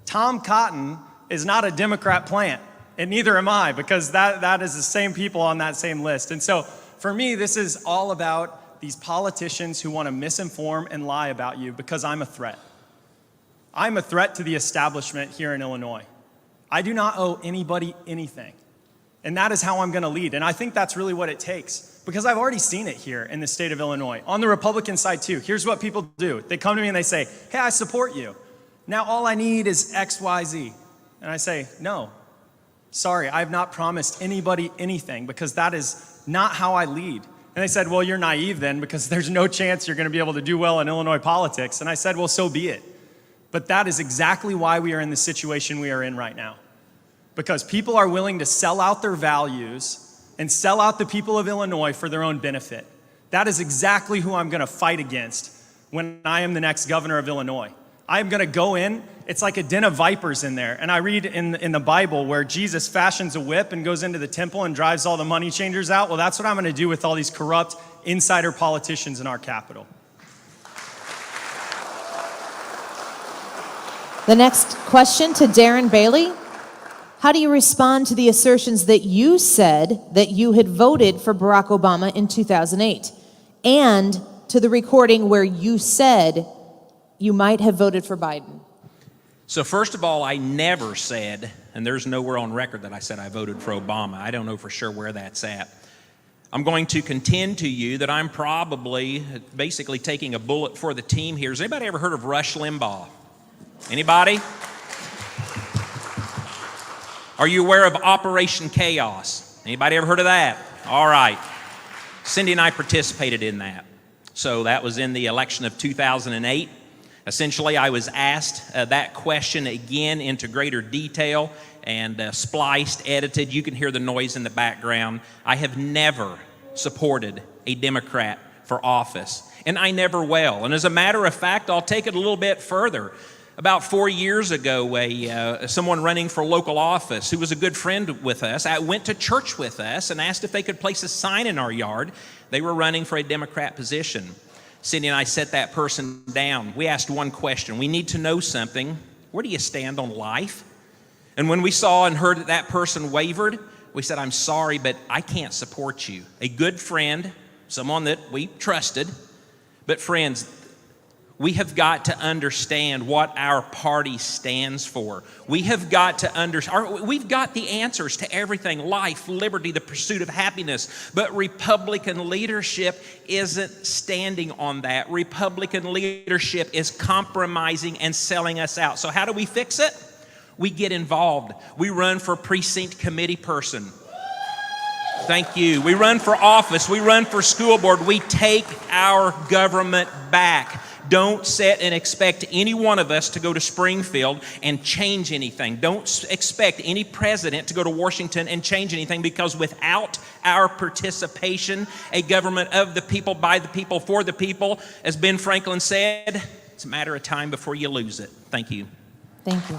Tom Cotton is not a Democrat plant, and neither am I, because that is the same people on that same list. And so for me, this is all about these politicians who want to misinform and lie about you because I'm a threat. I'm a threat to the establishment here in Illinois. I do not owe anybody anything. And that is how I'm going to lead. And I think that's really what it takes, because I've already seen it here in the state of Illinois. On the Republican side, too, here's what people do. They come to me and they say, hey, I support you. Now all I need is X, Y, Z. And I say, no, sorry, I have not promised anybody anything, because that is not how I lead. And they said, well, you're naive then, because there's no chance you're going to be able to do well in Illinois politics. And I said, well, so be it. But that is exactly why we are in the situation we are in right now. Because people are willing to sell out their values and sell out the people of Illinois for their own benefit. That is exactly who I'm going to fight against when I am the next governor of Illinois. I'm going to go in, it's like a den of vipers in there. And I read in the Bible where Jesus fashions a whip and goes into the temple and drives all the money changers out. Well, that's what I'm going to do with all these corrupt insider politicians in our capital.
The next question to Darren Bailey. How do you respond to the assertions that you said that you had voted for Barack Obama in 2008, and to the recording where you said you might have voted for Biden?
So first of all, I never said, and there's nowhere on record that I said I voted for Obama. I don't know for sure where that's at. I'm going to contend to you that I'm probably basically taking a bullet for the team here. Has anybody ever heard of Rush Limbaugh? Anybody? Are you aware of Operation Chaos? Anybody ever heard of that? All right. Cindy and I participated in that. So that was in the election of 2008. Essentially, I was asked that question again into greater detail and spliced, edited. You can hear the noise in the background. I have never supported a Democrat for office, and I never will. And as a matter of fact, I'll take it a little bit further. About 4 years ago, someone running for local office who was a good friend with us, went to church with us and asked if they could place a sign in our yard. They were running for a Democrat position. Cindy and I set that person down. We asked one question. We need to know something. Where do you stand on life? And when we saw and heard that that person wavered, we said, I'm sorry, but I can't support you. A good friend, someone that we trusted. But friends, we have got to understand what our party stands for. We have got to understand, we've got the answers to everything, life, liberty, the pursuit of happiness, but Republican leadership isn't standing on that. Republican leadership is compromising and selling us out. So how do we fix it? We get involved. We run for precinct committee person. Thank you. We run for office. We run for school board. We take our government back. Don't sit and expect any one of us to go to Springfield and change anything. Don't expect any president to go to Washington and change anything, because without our participation, a government of the people, by the people, for the people, as Ben Franklin said, it's a matter of time before you lose it. Thank you.
Thank you.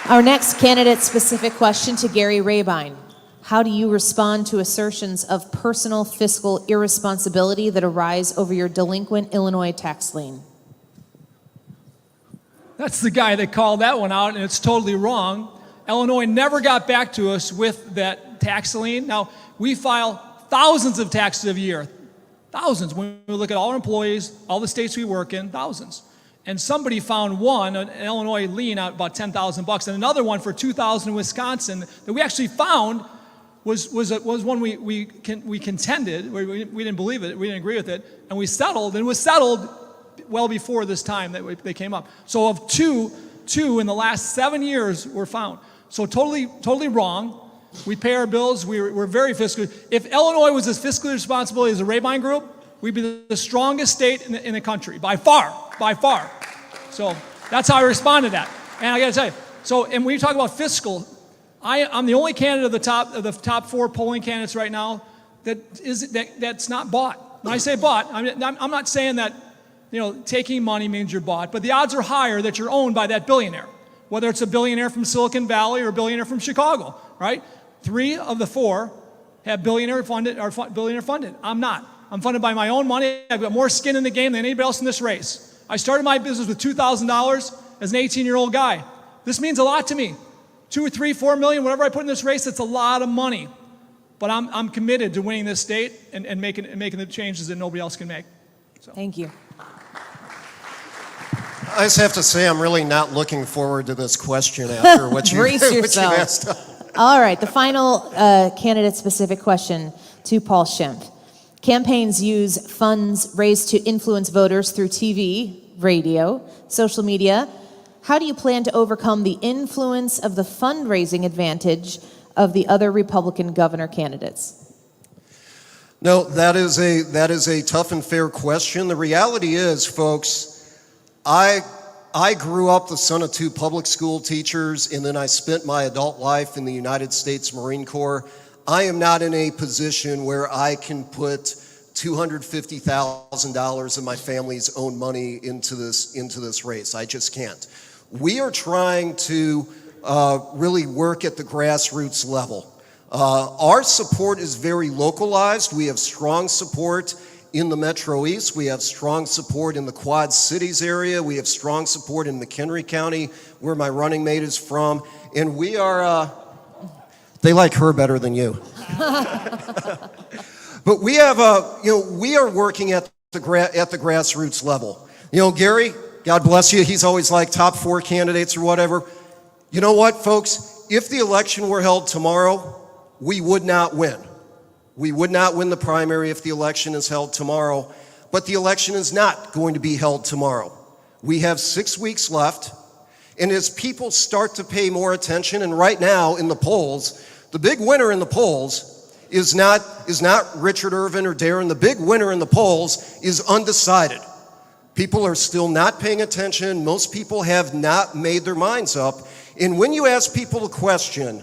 Our next candidate-specific question to Gary Rabine. How do you respond to assertions of personal fiscal irresponsibility that arise over your delinquent Illinois tax lien?
That's the guy that called that one out, and it's totally wrong. Illinois never got back to us with that tax lien. Now, we file thousands of taxes a year, thousands. When we look at all our employees, all the states we work in, thousands. And somebody found one, an Illinois lien, out about $10,000, and another one for $2,000 in Wisconsin that we actually found was one we contended. We didn't believe it, we didn't agree with it, and we settled, and it was settled well before this time that they came up. So of two in the last 7 years were found. So totally wrong. We pay our bills. We're very fiscally. If Illinois was as fiscally responsible as the Rabine Group, we'd be the strongest state in the country by far. So that's how I respond to that. And I got to tell you. And when you talk about fiscal, I'm the only candidate of the top 4 polling candidates right now that's not bought. When I say bought, I'm not saying that taking money means you're bought, but the odds are higher that you're owned by that billionaire, whether it's a billionaire from Silicon Valley or a billionaire from Chicago, right? 3 of the 4 have billionaire funded. I'm not. I'm funded by my own money. I've got more skin in the game than anybody else in this race. I started my business with $2,000 as an 18-year-old guy. This means a lot to me. 2 or 3, 4 million, whatever I put in this race, that's a lot of money. But I'm committed to winning this state and making the changes that nobody else can make. So.
Thank you.
I just have to say I'm really not looking forward to this question after what you
Brace yourself.
asked.
All right, the final candidate-specific question to Paul Schimpf. Campaigns use funds raised to influence voters through TV, radio, social media. How do you plan to overcome the influence of the fundraising advantage of the other Republican governor candidates?
No, that is a tough and fair question. The reality is, folks, I grew up the son of 2 public school teachers, and then I spent my adult life in the United States Marine Corps. I am not in a position where I can put $250,000 of my family's own money into this race. I just can't. We are trying to really work at the grassroots level. Our support is very localized. We have strong support in the Metro East. We have strong support in the Quad Cities area. We have strong support in McHenry County, where my running mate is from. And we are, they like her better than you. But we have, we are working at the grassroots level. Gary, God bless you, he's always like top 4 candidates or whatever. You know what, folks? If the election were held tomorrow, we would not win. We would not win the primary if the election is held tomorrow, but the election is not going to be held tomorrow. We have 6 weeks left, and as people start to pay more attention, and right now in the polls, the big winner in the polls is not Richard Irvin or Darren. The big winner in the polls is undecided. People are still not paying attention. Most people have not made their minds up. And when you ask people the question,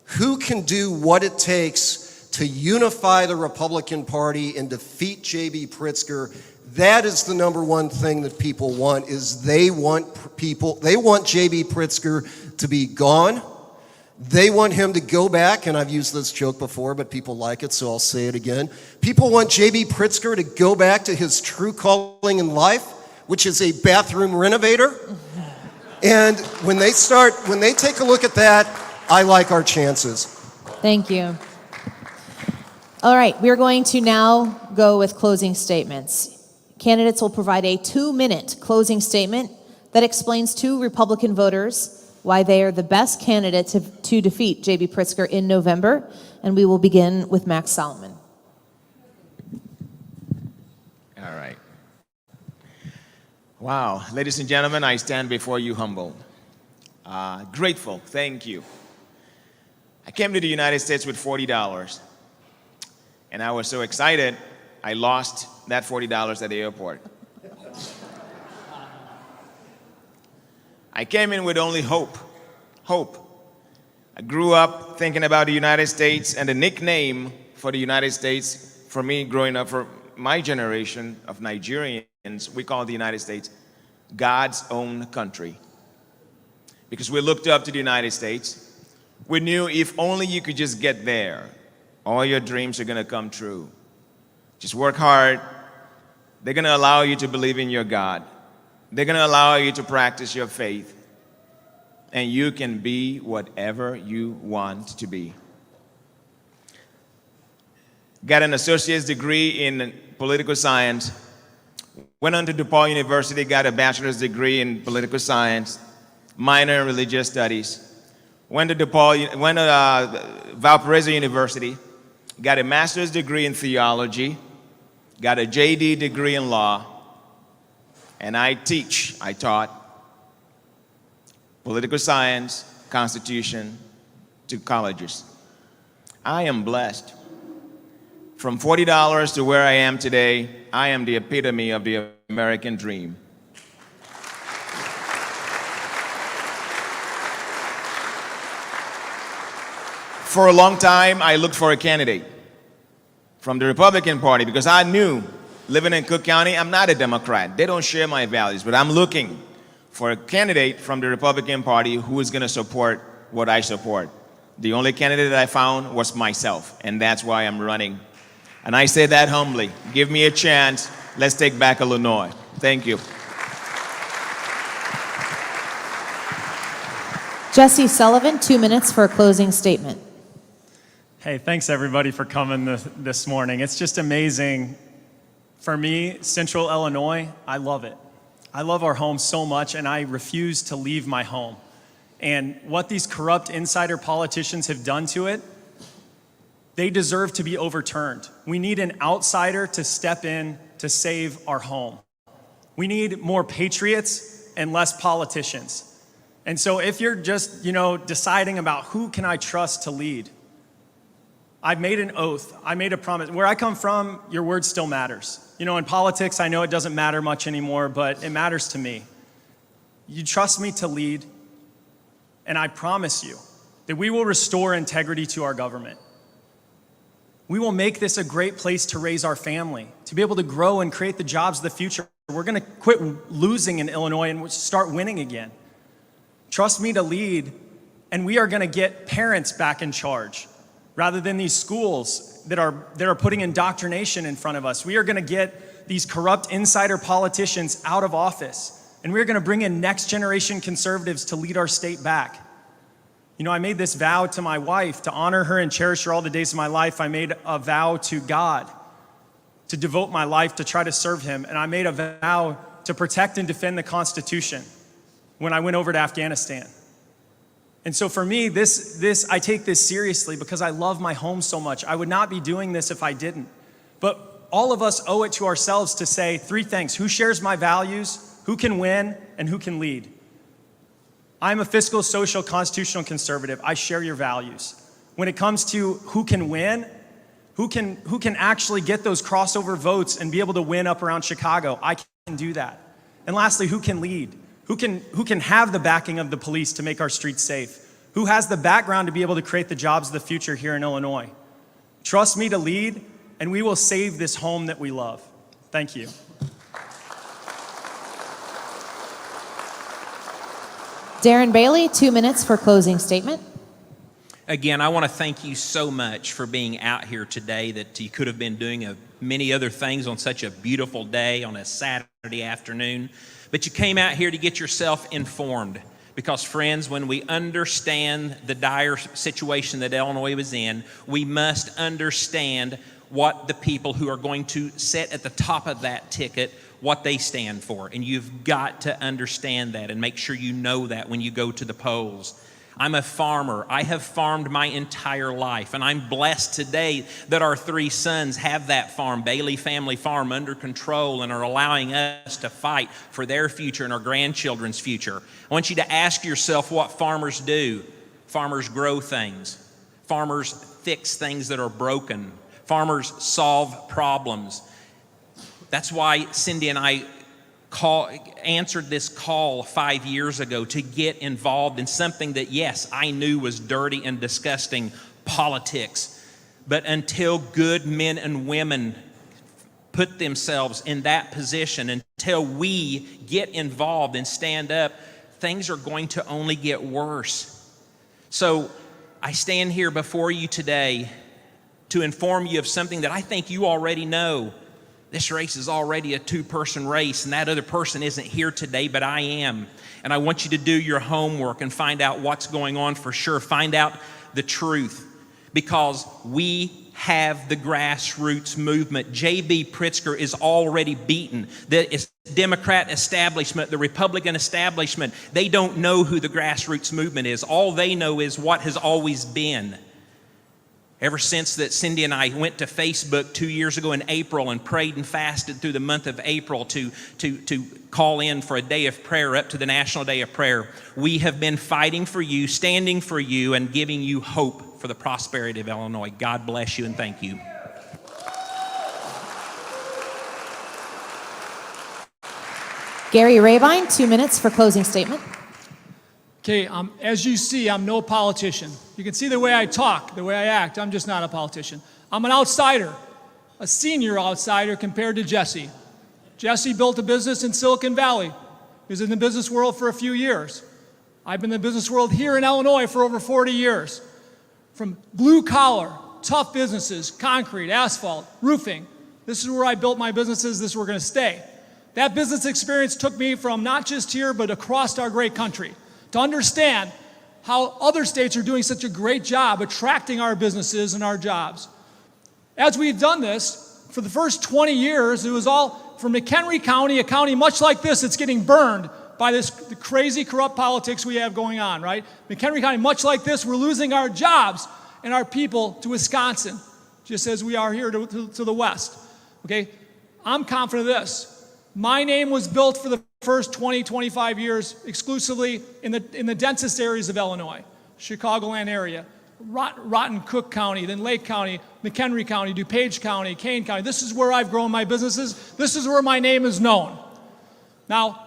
who can do what it takes to unify the Republican Party and defeat J.B. Pritzker, that is the number one thing that people want, is they want J.B. Pritzker to be gone. They want him to go back, and I've used this joke before, but people like it, so I'll say it again. People want J.B. Pritzker to go back to his true calling in life, which is a bathroom renovator. And when they take a look at that, I like our chances.
Thank you. All right, we're going to now go with closing statements. Candidates will provide a 2-minute closing statement that explains to Republican voters why they are the best candidate to defeat J.B. Pritzker in November, and we will begin with Max Solomon.
All right. Wow, ladies and gentlemen, I stand before you humbled, grateful, thank you. I came to the United States with $40. And I was so excited, I lost that $40 at the airport. I came in with only hope. I grew up thinking about the United States, and the nickname for the United States, for me growing up, for my generation of Nigerians, we call the United States God's own country. Because we looked up to the United States. We knew if only you could just get there, all your dreams are going to come true. Just work hard. They're going to allow you to believe in your God. They're going to allow you to practice your faith. And you can be whatever you want to be. Got an associate's degree in political science. Went on to DePaul University, got a bachelor's degree in political science, minor in religious studies. Went to Valparaiso University. Got a master's degree in theology, got a JD degree in law, and I taught political science, constitution to colleges. I am blessed. From $40 to where I am today, I am the epitome of the American dream. For a long time, I looked for a candidate from the Republican Party because I knew, living in Cook County, I'm not a Democrat. They don't share my values, but I'm looking for a candidate from the Republican Party who is going to support what I support. The only candidate that I found was myself, and that's why I'm running. And I say that humbly. Give me a chance. Let's take back Illinois. Thank you.
Jesse Sullivan, 2 minutes for a closing statement.
Hey, thanks everybody for coming this morning. It's just amazing. For me, Central Illinois, I love it. I love our home so much, and I refuse to leave my home. And what these corrupt insider politicians have done to it, they deserve to be overturned. We need an outsider to step in to save our home. We need more patriots and less politicians. And so if you're just, deciding about who can I trust to lead, I've made an oath. I made a promise. Where I come from, your word still matters. In politics, I know it doesn't matter much anymore, but it matters to me. You trust me to lead, and I promise you that we will restore integrity to our government. We will make this a great place to raise our family, to be able to grow and create the jobs of the future. We're going to quit losing in Illinois and start winning again. Trust me to lead, and we are going to get parents back in charge rather than these schools that are putting indoctrination in front of us. We are going to get these corrupt insider politicians out of office, and we are going to bring in next generation conservatives to lead our state back. I made this vow to my wife to honor her and cherish her all the days of my life. I made a vow to God to devote my life to try to serve him, and I made a vow to protect and defend the Constitution when I went over to Afghanistan. And so for me, I take this seriously because I love my home so much. I would not be doing this if I didn't. But all of us owe it to ourselves to say three things: who shares my values, who can win, and who can lead. I'm a fiscal, social, constitutional conservative. I share your values. When it comes to who can win, who can actually get those crossover votes and be able to win up around Chicago, I can do that. And lastly, who can lead? Who can have the backing of the police to make our streets safe? Who has the background to be able to create the jobs of the future here in Illinois? Trust me to lead, and we will save this home that we love. Thank you.
Darren Bailey, 2 minutes for closing statement.
Again, I want to thank you so much for being out here today, that you could have been doing many other things on such a beautiful day on a Saturday afternoon. But you came out here to get yourself informed. Because, friends, when we understand the dire situation that Illinois was in, we must understand what the people who are going to sit at the top of that ticket, what they stand for. And you've got to understand that and make sure you know that when you go to the polls. I'm a farmer. I have farmed my entire life, and I'm blessed today that our three sons have that farm, Bailey Family Farm, under control and are allowing us to fight for their future and our grandchildren's future. I want you to ask yourself what farmers do. Farmers grow things. Farmers fix things that are broken. Farmers solve problems. That's why Cindy and I answered this call 5 years ago to get involved in something that, yes, I knew was dirty and disgusting, politics. But until good men and women put themselves in that position, until we get involved and stand up, things are going to only get worse. So I stand here before you today to inform you of something that I think you already know. This race is already a two-person race, and that other person isn't here today, but I am. And I want you to do your homework and find out what's going on for sure. Find out the truth, because we have the grassroots movement. J.B. Pritzker is already beaten. The Democrat establishment, the Republican establishment, they don't know who the grassroots movement is. All they know is what has always been. Ever since that Cindy and I went to Facebook 2 years ago in April and prayed and fasted through the month of April to call in for a day of prayer up to the National Day of Prayer, we have been fighting for you, standing for you, and giving you hope for the prosperity of Illinois. God bless you and thank you.
Gary Rabine, 2 minutes for closing statement.
Okay, as you see, I'm no politician. You can see the way I talk, the way I act. I'm just not a politician. I'm an outsider, a senior outsider compared to Jesse. Jesse built a business in Silicon Valley. He was in the business world for a few years. I've been in the business world here in Illinois for over 40 years. from blue collar, tough businesses, concrete, asphalt, roofing. This is where I built my businesses. This is where we're going to stay. That business experience took me from not just here, but across our great country to understand how other states are doing such a great job attracting our businesses and our jobs. As we've done this, for the first 20 years, it was all from McHenry County, a county much like this, it's getting burned by the crazy corrupt politics we have going on, right? McHenry County, much like this, we're losing our jobs and our people to Wisconsin, just as we are here to the west, okay? I'm confident of this. My name was built for the first 20, 25 years exclusively in the densest areas of Illinois, Chicagoland area, Rotten Cook County, then Lake County, McHenry County, DuPage County, Kane County. This is where I've grown my businesses. This is where my name is known. Now,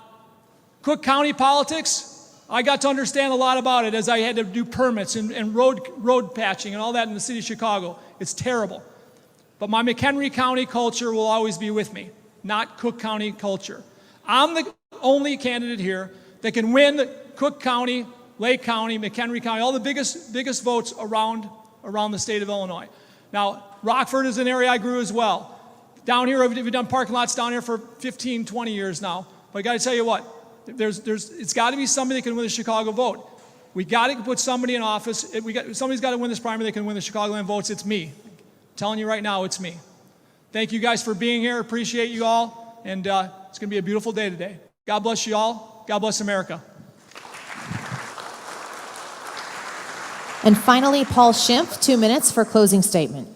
Cook County politics, I got to understand a lot about it as I had to do permits and road patching and all that in the city of Chicago. It's terrible. But my McHenry County culture will always be with me, not Cook County culture. I'm the only candidate here that can win Cook County, Lake County, McHenry County, all the biggest votes around the state of Illinois. Now, Rockford is an area I grew as well. Down here, we've done parking lots down here for 15, 20 years now. But I got to tell you what, it's got to be somebody that can win the Chicago vote. We got to put somebody in office. Somebody's got to win this primary that can win the Chicagoland votes. It's me. I'm telling you right now, it's me. Thank you guys for being here. Appreciate you all. And it's going to be a beautiful day today. God bless you all. God bless America.
And finally, Paul Schimpf, 2 minutes for closing statement.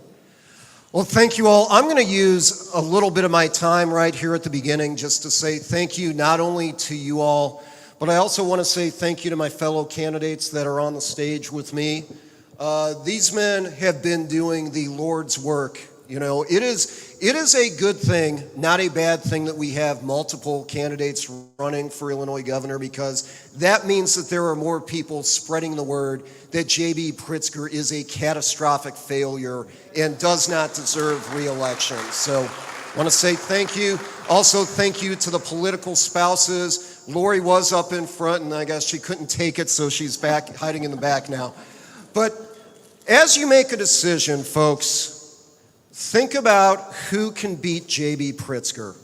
Well, thank you all. I'm going to use a little bit of my time right here at the beginning just to say thank you not only to you all, but I also want to say thank you to my fellow candidates that are on the stage with me. These men have been doing the Lord's work. You know, it is a good thing, not a bad thing, that we have multiple candidates running for Illinois governor, because that means that there are more people spreading the word that J.B. Pritzker is a catastrophic failure and does not deserve re-election. So I want to say thank you. Also, thank you to the political spouses. Lori was up in front, and I guess she couldn't take it, so she's back, hiding in the back now. But as you make a decision, folks, think about who can beat J.B. Pritzker.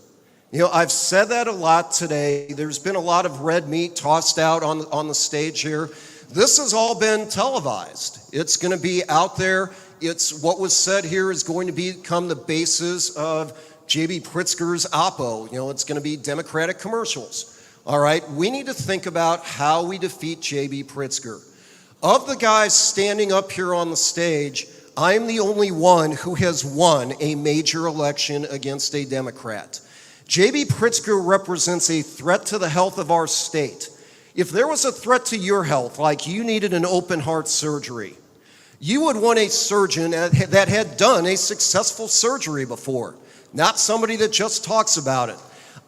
You know, I've said that a lot today. There's been a lot of red meat tossed out on the stage here. This has all been televised. It's going to be out there. It's what was said here is going to become the basis of J.B. Pritzker's oppo. You know, it's going to be Democratic commercials. All right, we need to think about how we defeat J.B. Pritzker. Of the guys standing up here on the stage, I'm the only one who has won a major election against a Democrat. J.B. Pritzker represents a threat to the health of our state. If there was a threat to your health, like you needed an open heart surgery, you would want a surgeon that had done a successful surgery before, not somebody that just talks about it.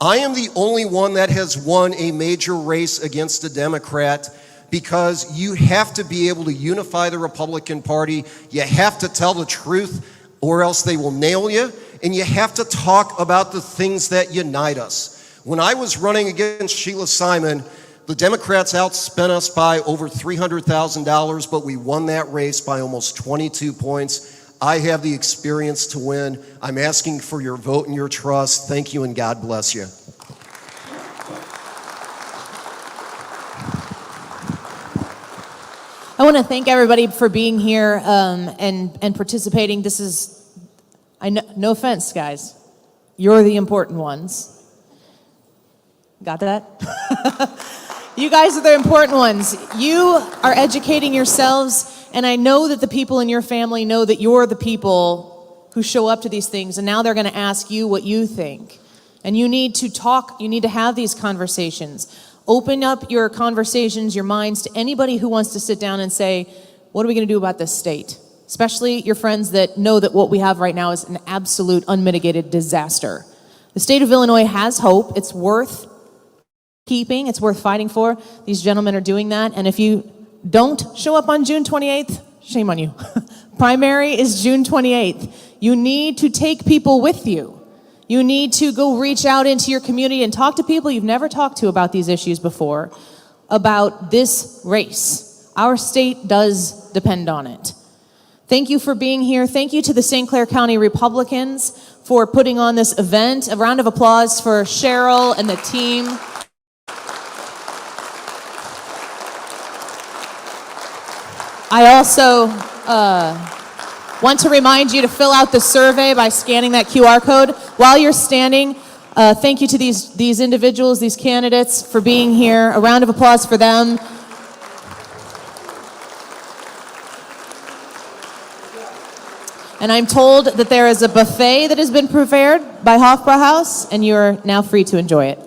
I am the only one that has won a major race against a Democrat, because you have to be able to unify the Republican Party. You have to tell the truth, or else they will nail you. And you have to talk about the things that unite us. When I was running against Sheila Simon, the Democrats outspent us by over $300,000, but we won that race by almost 22 points. I have the experience to win. I'm asking for your vote and your trust. Thank you, and God bless you.
I want to thank everybody for being here and participating. This is, no offense, guys, you're the important ones. Got that? You guys are the important ones. You are educating yourselves, and I know that the people in your family know that you're the people who show up to these things, and now they're going to ask you what you think. And you need to talk, you need to have these conversations. Open up your conversations, your minds to anybody who wants to sit down and say, what are we going to do about this state? Especially your friends that know that what we have right now is an absolute unmitigated disaster. The state of Illinois has hope. It's worth keeping. It's worth fighting for. These gentlemen are doing that. And if you don't show up on June 28th, shame on you. Primary is June 28th. You need to take people with you. You need to go reach out into your community and talk to people you've never talked to about these issues before, about this race. Our state does depend on it. Thank you for being here. Thank you to the St. Clair County Republicans for putting on this event. A round of applause for Cheryl and the team. I also want to remind you to fill out the survey by scanning that QR code. While you're standing, thank you to these individuals, these candidates, for being here. A round of applause for them. And I'm told that there is a buffet that has been prepared by Hofbrauhaus, and you're now free to enjoy it.